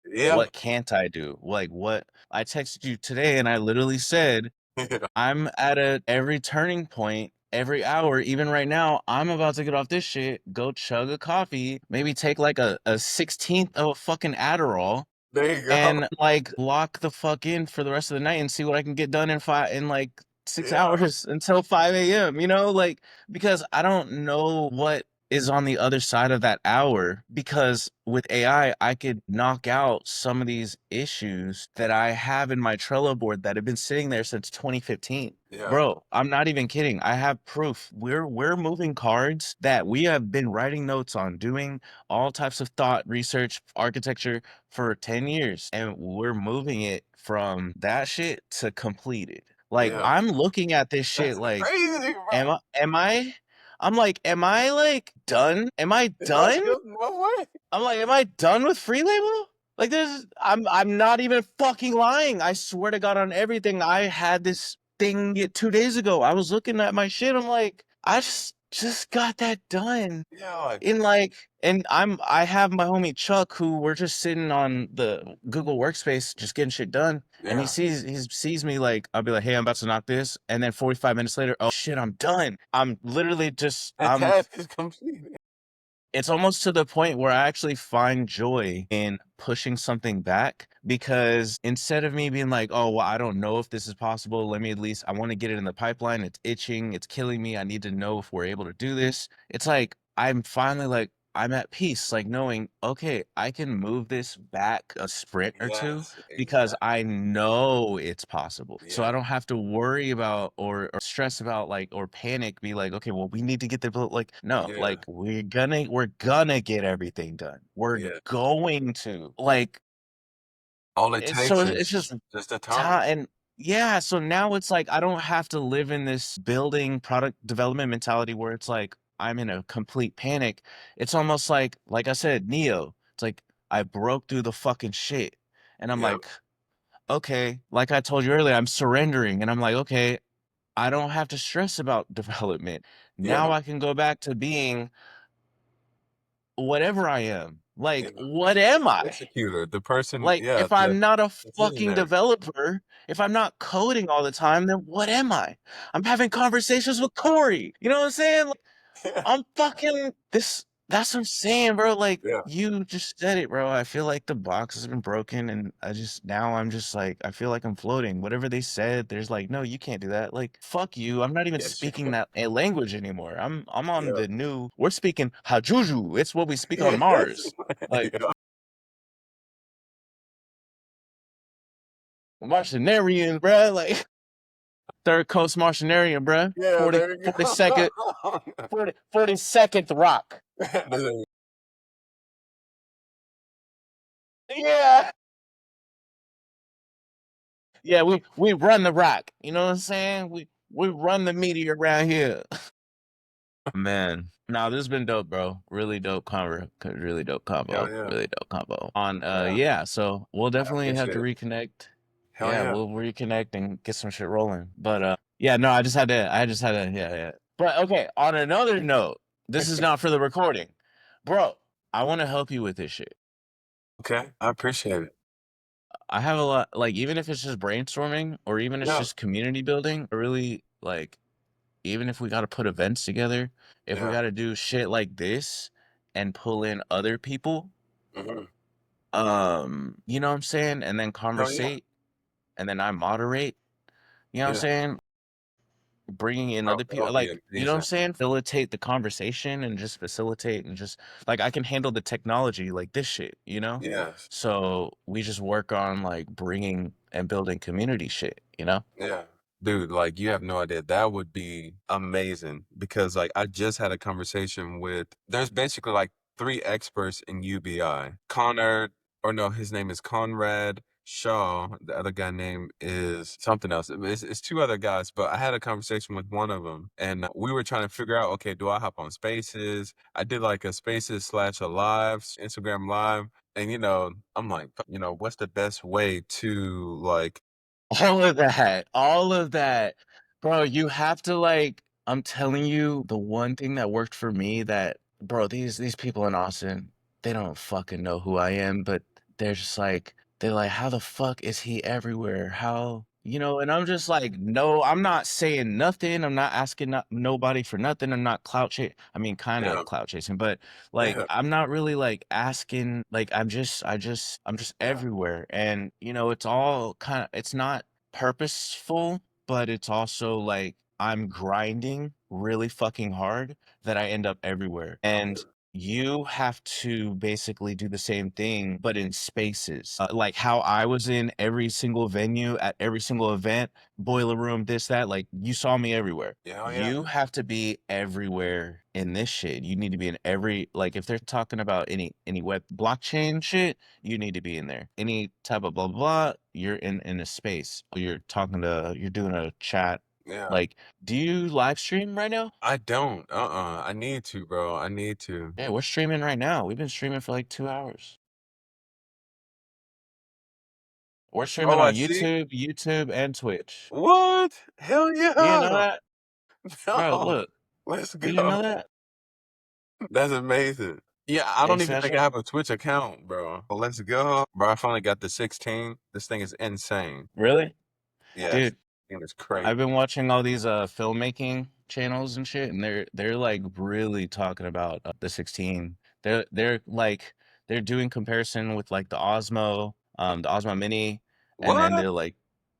Yeah. what can't I do? Like, what I texted you today and I literally said, Yeah. I'm at every turning point, every hour, even right now, I'm about to get off this shit, go chug a coffee, maybe take like a 16th of a fucking Adderall There you go. and like lock the fuck in for the rest of the night and see what I can get done in like 6 Yeah. hours until 5 a.m., like because I don't know what is on the other side of that hour because with AI I could knock out some of these issues that I have in my Trello board that have been sitting there since 2015. Yeah. Bro, I'm not even kidding. I have proof. We're moving cards that we have been writing notes on, doing all types of thought, research, architecture for 10 years and we're moving it from that shit to completed. Like Yeah. I'm looking at this shit That's like crazy, bro. am I I'm like am I like done? Am I Like, done? no way. I'm like am I done with free label? Like I'm not even fucking lying. I swear to God on everything. I had this thing 2 days ago. I was looking at my shit. I'm like I just got that done Yeah. Like, in like and I have my homie Chuck who we're just sitting on the Google Workspace just getting shit done and yeah. he sees me like I'll be like hey I'm about to knock this and then 45 minutes later oh shit I'm done. I'm literally just The task is complete. it's almost to the point where I actually find joy in pushing something back because instead of me being like, oh, well, I don't know if this is possible, let me at least, I want to get it in the pipeline. It's itching, it's killing me. I need to know if we're able to do this. It's like, I'm finally like, I'm at peace, like knowing, okay, I can move this back a sprint or two Yes, because exactly. I know it's possible. So Yeah, I don't have to worry about or stress about like or panic, be like, okay, well, we need to get the like no, yeah, like we're gonna get everything done. We're yeah. going to. Like All it it's so takes it's is just just the time. time and yeah, so now it's like I don't have to live in this building product development mentality where it's like I'm in a complete panic. It's almost like I said, Neo. It's like I broke through the fucking shit. And I'm Yeah, like, okay, like I told you earlier, I'm surrendering and I'm like, okay, I don't have to stress about development. Now yeah, I can go back to being whatever I am. yeah. Like, what am The I? executor, the person, Like, yeah, if the I'm not a fucking visionary. developer, if I'm not coding all the time, then what am I? I'm having conversations with Corey. You know what I'm saying? Like, Yeah, I'm fucking this. That's what I'm saying, bro. Like Yeah. you just said it, bro. I feel like the box has been broken, and I'm just like I feel like I'm floating. Whatever they said, there's like, no, you can't do that. Like, fuck you. I'm not even Yes. speaking that language anymore. I'm on Yeah. the new. We're speaking Hajuju. It's what we speak on Yes. Mars. Like Yeah. Martianarian, bro. Like third coast Martianarian, bro. Yeah, 40, there you 42nd, go. 42nd rock. Yeah. Yeah, we run the rock. You know what I'm saying? We run the media around here. Man, no, this has been dope, bro. Really dope convo. Really dope Hell combo. yeah. Really dope combo. On Yeah. yeah, so we'll I definitely have appreciate to it. reconnect. Hell Yeah, yeah. we'll reconnect and get some shit rolling. But yeah, no, I just had to yeah. But okay, on another note, this is not for the recording. Bro, I want to help you with this shit. Okay. I appreciate it. I have a lot, like, even if it's just brainstorming or even it's Yeah. just community building, I really like, even if we got to put events together, if we Yeah. got to do shit like this and pull in other people, Hmm. you know what I'm saying? And then Hell yeah. conversate and then I moderate, you know what I'm Yeah. saying? Bringing in Bro, other that people, would be like, you know what I'm amazing. saying? Facilitate the conversation and just facilitate and just like I can handle the technology like this shit, you know? Yes. So we just work on like bringing and building community shit, you know? Yeah. Dude, like you have no idea. That would be amazing because like I just had a conversation with there's basically like three experts in UBI. Connor, or no, his name is Conrad Shaw. The other guy name is something else. It's two other guys, but I had a conversation with one of them and we were trying to figure out, okay, do I hop on Spaces? I did like a Spaces slash a live, Instagram live. And I'm like, what's the best way to like All of that, all of that. Bro, you have to like I'm telling you, the one thing that worked for me that bro, these people in Austin, they don't fucking know who I am, but they're just like they're like, how the fuck is he everywhere? How and I'm just like, no, I'm not saying nothing. I'm not asking nobody for nothing. I'm not clout chasing. I mean, kind yeah, of clout chasing, but like yeah, I'm not really like asking like I'm just yeah, everywhere. And it's all kind of it's not purposeful, but it's also like I'm grinding really fucking hard that I end up everywhere. And you have to basically do the same thing, but in spaces. Like how I was in every single venue at every single event, boiler room, this, that, like you saw me everywhere. yeah, oh, yeah, You have to be everywhere in this shit. You need to be in every, like if they're talking about any web blockchain shit, you need to be in there. Any type of blah blah, blah you're in a space. You're doing a chat. yeah. Like, do you live stream right now? I don't. I need to, bro. I need to. Yeah, we're streaming right now. We've been streaming for like 2 hours. We're streaming Oh, I on see. YouTube, and Twitch. What? Hell You didn't know yeah. that? Bro, No. look. Let's You didn't go. know that? That's amazing. Yeah, I Hey, don't even think I special. have a Twitch account, bro. But let's go. Bro, I finally got the 16. This thing is insane. Really? Yes. Dude, And it's I've crazy. been watching all these filmmaking channels and shit, and they're like really talking about the 16. They're like they're doing comparison with like the Osmo Mini, and then What? they're like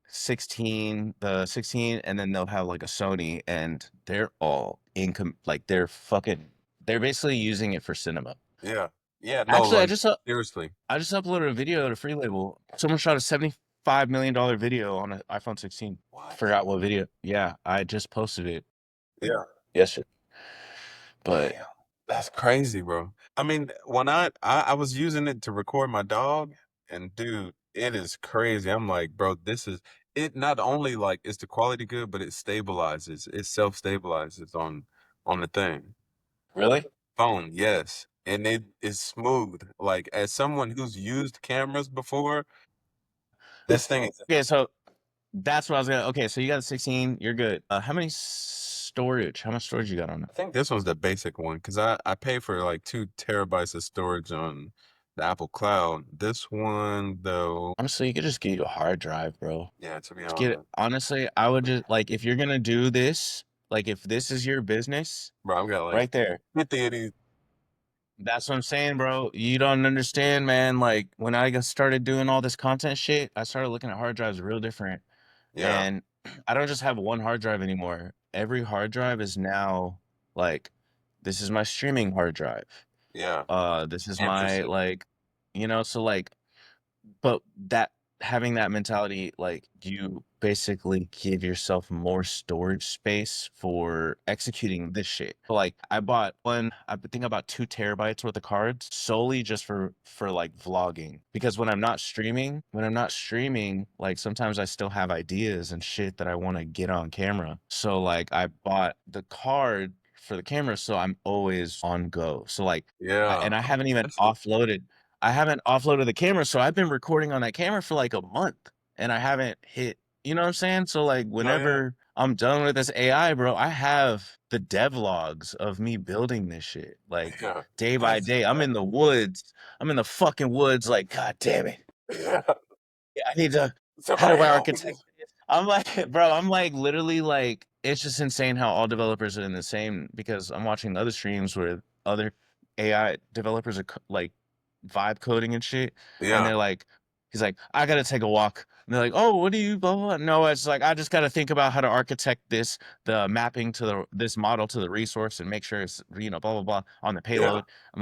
16, the 16, and then they'll have like a Sony, and they're all like they're basically using it for cinema. Yeah. Yeah, no, Actually, like seriously. I just uploaded a video to Free Label. Someone shot a $75 million video on an iPhone 16. What? Forgot what video. Yeah, I just posted it Yeah. yesterday. But Damn, that's crazy, bro. I mean, when I was using it to record my dog, and dude, it is crazy. I'm like, bro, this is it. Not only like is the quality good, but it stabilizes. It self stabilizes on the thing. really? Phone, yes, and it is smooth. Like as someone who's used cameras before, this thing is. Okay, so that's what I was gonna. Okay, so you got a 16. You're good. How many storage? How much storage you got on it? I think this was the basic one because I pay for like 2 terabytes of storage on the Apple Cloud. This one though, Honestly, you could just get you a hard drive, bro. yeah, to be Just get it. honest, Honestly, I would just like if you're gonna do this, like if this is your business, bro, I've got like right there. 50 of these. That's what I'm saying, bro. You don't understand, man. Like when I got started doing all this content shit, I started looking at hard drives real different. Yeah, And I don't just have one hard drive anymore. Every hard drive is now like, this is my streaming hard drive. yeah. This is my Interesting. like, so like, but that having that mentality, like you basically give yourself more storage space for executing this shit. Like I think about 2 terabytes worth of cards solely just for like vlogging. Because when I'm not streaming, like sometimes I still have ideas and shit that I want to get on camera. So like I bought the card for the camera, so I'm always on go. So like Yeah. and I haven't even That's a, offloaded I haven't offloaded the camera, so I've been recording on that camera for like a month and I haven't hit, you know what I'm saying? So like yeah, yeah, whenever I'm done with this AI, bro, I have the devlogs of me building this shit. Like yeah. day by That's day, I'm in the woods. I'm in the fucking woods like god damn it. yeah. Yeah, I need to how do Somebody I help me. architect this? I'm like, bro, I'm like literally like it's just insane how all developers are in the same because I'm watching other streams where other AI developers are like vibe coding and shit, and Yeah, they're like, he's like, I gotta take a walk. And they're like, oh, what do you blah, blah, blah. No, it's like I just gotta think about how to architect the mapping to this model to the resource and make sure it's blah blah blah on the yeah. payload. I'm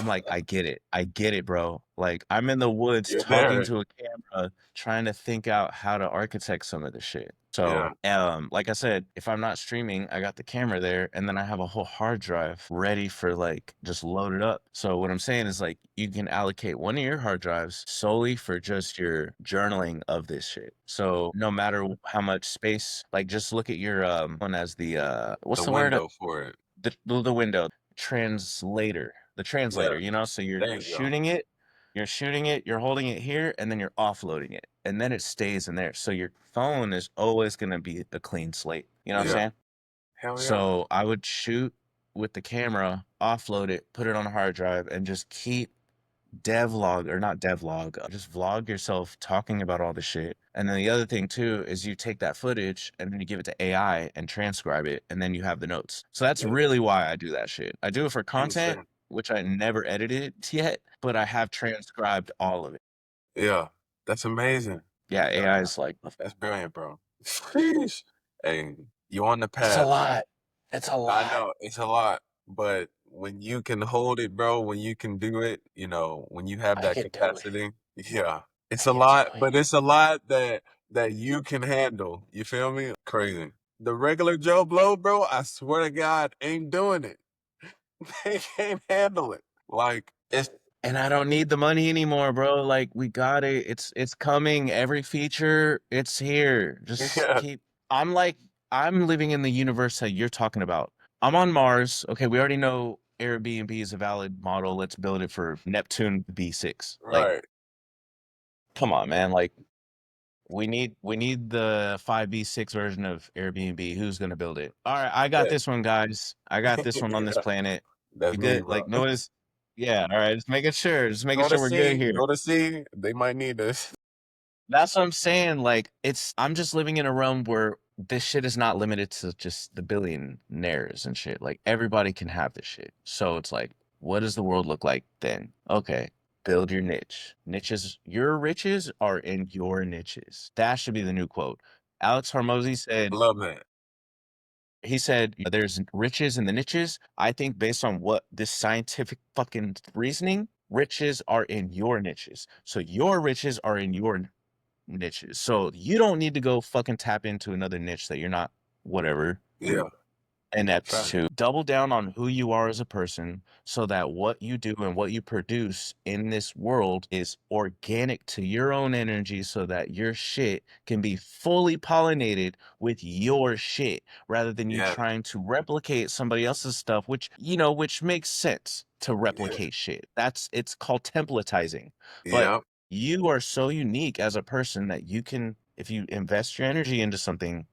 like, I get it. I get it, bro. Like I'm in the woods You're talking there. to a camera, trying to think out how to architect some of the shit. Yeah, So, like I said, if I'm not streaming, I got the camera there, and then I have a whole hard drive ready for like just loaded up. So what I'm saying is like you can allocate one of your hard drives solely for just your journaling of this shit. So no matter how much space, like just look at your one as the what's the the word? window for it. The window the Yeah, translator, so you're there you go. shooting it, you're holding it here, and then you're offloading it, and then it stays in there. So your phone is always going to be a clean slate. You know what I'm Yeah. saying? Hell yeah. So I would shoot with the camera, offload it, put it on a hard drive, and just keep devlog or not devlog, just vlog yourself talking about all the shit. And then the other thing too is you take that footage and then you give it to AI and transcribe it, and then you have the notes. So that's Yeah. really why I do that shit. I do it for I content, understand. which I never edited yet, but I have transcribed all of it. Yeah. That's amazing. Yeah, AI is like, That's brilliant, bro. Sheesh. Hey, you on the it's a path. lot. It's a I lot. know it's a lot, but when you can hold it, bro, when you can do it, when you have I that could do it. capacity, yeah, it's I a could do lot, it. but it's a lot that you can handle. You feel me? Crazy. The regular Joe Blow, bro, I swear to God, ain't doing it. They can't handle it. Like it's And I don't need the money anymore, bro. Like we got it. It's coming. Every feature, it's here. Just yeah, keep I'm like I'm living in the universe that you're talking about. I'm on Mars. Okay, we already know Airbnb is a valid model. Let's build it for Neptune B6. Like, right. come on, man. Like we need the 5B6 version of Airbnb. Who's gonna build it? All right, I got Yeah, this one, guys. I got this one on this yeah, planet. that's We me, good? bro. Like notice. Yeah, all right. Just making sure. Just making Go to sure we're good sea, here. go to sea. They might need this. That's what I'm saying. Like, I'm just living in a realm where this shit is not limited to just the billionaires and shit. Like, everybody can have this shit. So it's like, what does the world look like then? Okay, build your niche. Niches, your riches are in your niches. That should be the new quote. Alex Hormozy said, Love that. there's riches in the niches. I think based on what this scientific fucking reasoning, riches are in your niches. So your riches are in your niches. So you don't need to go fucking tap into another niche that you're not whatever Yeah, inept fact. to. Double down on who you are as a person so that what you do and what you produce in this world is organic to your own energy so that your shit can be fully pollinated with your shit rather than you Yeah, trying to replicate somebody else's stuff, which makes sense to yeah, replicate shit. It's called templatizing. But yeah, you are so unique as a person that you can, if you invest your energy into something,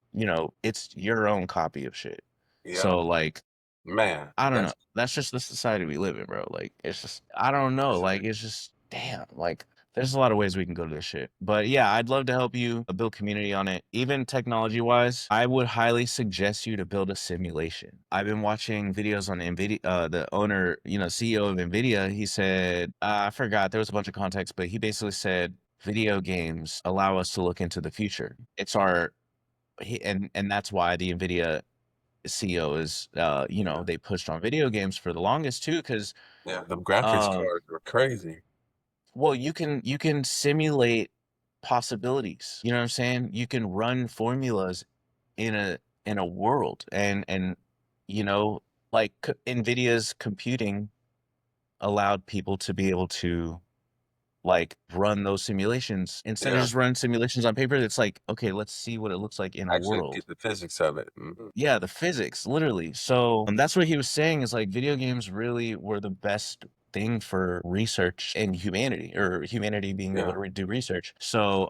it's your own copy of shit. yeah. So like, Man, I don't know. that's That's just the society we live in, bro. Like it's just I don't know. that's Like it. it's just damn. Like There's a lot of ways we can go to this shit. But yeah, I'd love to help you build community on it. Even technology wise, I would highly suggest you to build a simulation. I've been watching videos on NVIDIA, the owner, CEO of NVIDIA. He said, I forgot, there was a bunch of context, but he basically said, video games allow us to look into the future. It's our, and that's why the NVIDIA CEO is, Yeah. they pushed on video games for the longest too, because, Yeah, them graphics um, cards were crazy. well, you can simulate possibilities. You know what I'm saying? You can run formulas in a world, and you know, like Nvidia's computing allowed people to be able to like run those simulations instead of Yeah, just run simulations on paper. It's like, okay, let's see what it looks like in a actually world. get the physics of it. Yeah, the physics, literally. So that's what he was saying is like video games really were the best thing for research and humanity, or humanity being able Yeah, to do research. So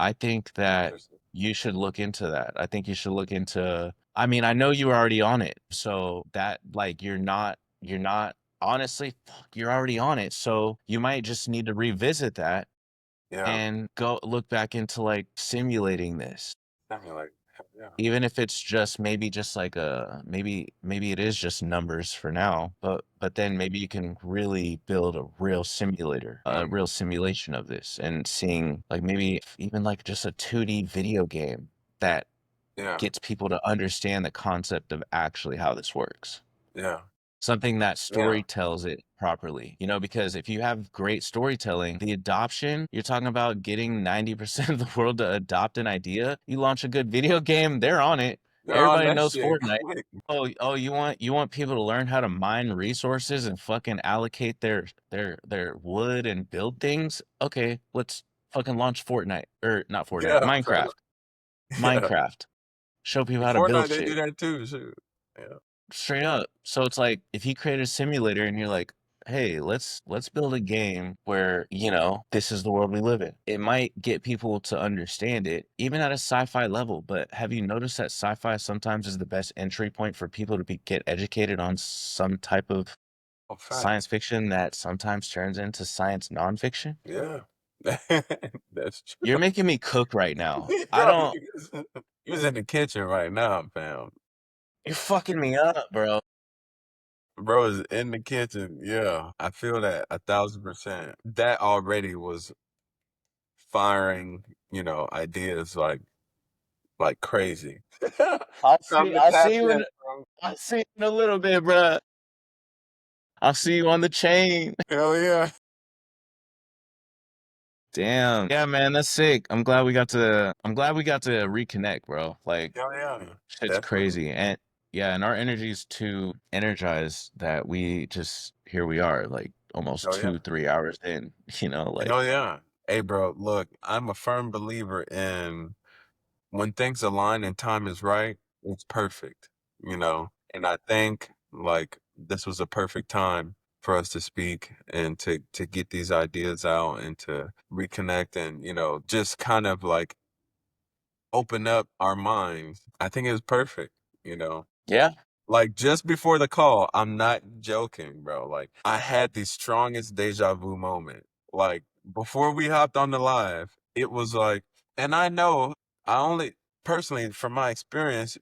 I think that interesting. you should look into that. I think you should look into, I mean, I know you were already on it. So that like you're not honestly, fuck, you're already on it. So you might just need to revisit that Yeah, and go look back into like simulating this, simulate. Yeah, even if it's just maybe just like a maybe it is just numbers for now, but then maybe you can really build a real simulator, a mm, real simulation of this, and seeing like maybe even like just a 2D video game that yeah, gets people to understand the concept of actually how this works. yeah, Something that yeah, story tells it properly, because if you have great storytelling, the adoption, you're talking about getting 90% of the world to adopt an idea. You launch a good video game, they're on it. they're on Everybody that knows shit Fortnite. quick. Oh, you want people to learn how to mine resources and fucking allocate their wood and build things? Okay, let's fucking launch Fortnite, or not Fortnite, Yeah, bro. Minecraft. Yeah, Minecraft. Show people how to build Fortnite they do shit. that too. Shoot. Yeah, Straight up. So it's like if you create a simulator and you're like, hey, let's build a game where, this is the world we live in. It might get people to understand it, even at a sci-fi level. But have you noticed that sci-fi sometimes is the best entry point for people to get educated on some type of oh, fact. science fiction that sometimes turns into science nonfiction? Yeah, that's You're true. making me cook right now. I Bro, don't, you was in the kitchen right now, fam. you're fucking me up, bro. Bro is in the kitchen. Yeah, I feel that 1,000%. That already was firing, ideas like crazy. I'll Time see, to I'll tap see you in, in, bro. I'll see you in a little bit, bro. I'll see you on the chain. Hell yeah. Damn. Yeah, man, that's sick. I'm glad we got to reconnect, bro. Like Hell yeah. shit's Definitely. crazy. And yeah, and our energy is too energized that here we are, like almost Hell yeah. 2-3 hours in, like Hell yeah. Hey, bro, look, I'm a firm believer in when things align and time is right, it's perfect, And I think like this was a perfect time for us to speak and to get these ideas out and to reconnect and, just kind of like open up our minds. I think it was perfect, you know. yeah. Like just before the call, I'm not joking, bro. Like I had the strongest deja vu moment. Like before we hopped on the live, it was like, and I know I only personally from my experience,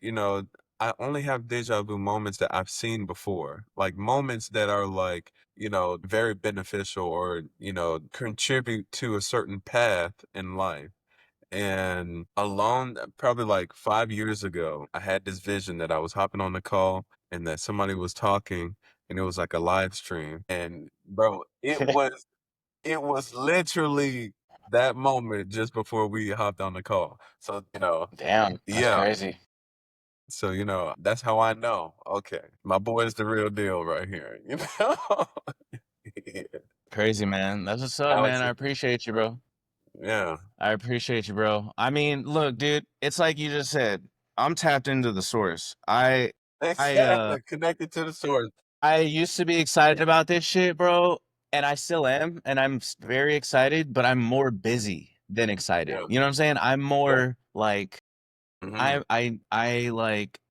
I only have deja vu moments that I've seen before. Like moments that are like, very beneficial or, contribute to a certain path in life. And alone, probably like 5 years ago, I had this vision that I was hopping on the call and that somebody was talking and it was like a live stream. And bro, it was literally that moment just before we hopped on the call. So, Damn, that's yeah. crazy. So, that's how I know. Okay. My boy's the real deal right here, Yeah. Crazy, man. That's what's up, man. Alex, I appreciate you, bro. yeah. I appreciate you, bro. I mean, look, dude, it's like you just said. I'm tapped into the source. I Exactly. Connected to the source. I used to be excited about this shit, bro, and I still am, and I'm very excited, but I'm more busy than excited. Yeah. You know what I'm saying? I'm Yeah. more like Hmm.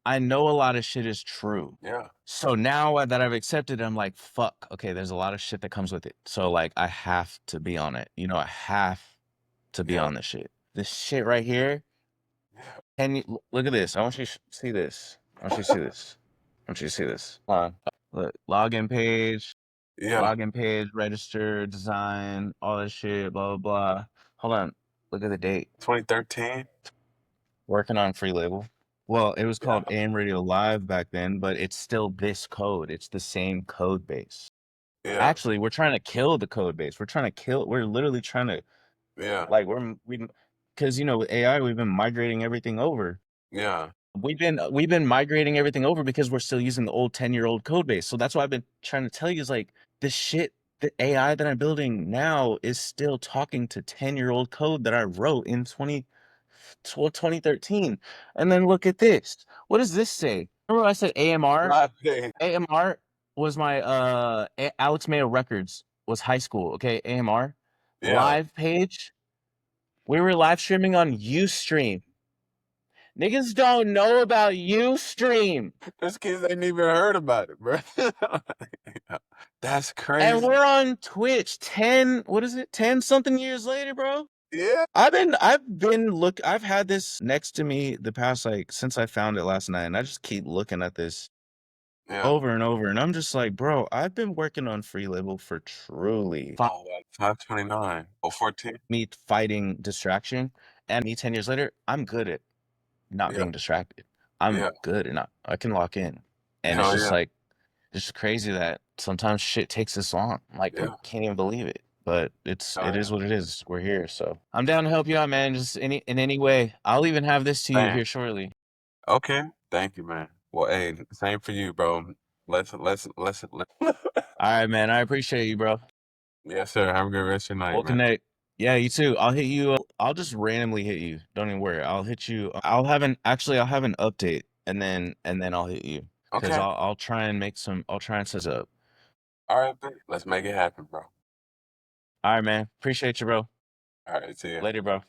I know a lot of shit is true. Yeah. So now that I've accepted it, I'm like, fuck, okay, there's a lot of shit that comes with it. So like I have to be on it. You know, I have to be Yeah. on this shit. This shit right here. Yeah. And look at this. I want you to see this. I want you to see this. I want you to see this. Hold on. Look, Yeah. login page, register, design, all this shit, blah, blah, blah. Hold on. Look at the date. 2013. Working on free label. Well, it was called Yeah. AM Radio Live back then, but it's still this code. It's the same code base. Yeah. Actually, we're trying to kill the code base. We're literally trying to, Yeah. like, because, you know, with AI, we've been migrating everything over. Yeah. We've been migrating everything over because we're still using the old 10-year-old code base. So that's why I've been trying to tell you is like the shit, the AI that I'm building now is still talking to 10-year-old code that I wrote in 2013. And then look at this. What does this say? Remember I said AMR? Live page. AMR was my Alex Mayo Records was high school. Okay, AMR Yeah. live page. We were live streaming on Ustream. Niggas don't know about Ustream. Those kids ain't even heard about it, bro. That's And crazy. we're on Twitch 10, what is it? 10 something years later, bro. Yeah. I've had this next to me the past, like, since I found it last night, and I just keep looking at this Yeah. over and over, and I'm just like, bro, I've been working on free label for truly Oh, wow. 529. Oh, 14. me fighting distraction, and me 10 years later, I'm good at not Yeah. being distracted. I'm Yeah. good and I can lock in. And it's Hell just yeah. like it's just crazy that sometimes shit takes this long. Like I Yeah. can't even believe it. But Hell it yeah. is what it is. We're here. So I'm down to help you out, man. Just in any way. I'll even have this to you Same. here shortly. Okay. Thank you, man. Well, hey, same for you, bro. Let's. All right, man. I appreciate you, bro. Yes, sir. Have a good rest of your night, We'll man. connect. Yeah, you too. I'll hit you. I'll just randomly hit you. Don't even worry. I'll hit you. I'll have an update and then I'll hit you. Cause Okay. I'll try and I'll try and set up. All right, bet. Let's make it happen, bro. All right, man. Appreciate you, bro. All right. See ya. Later, bro.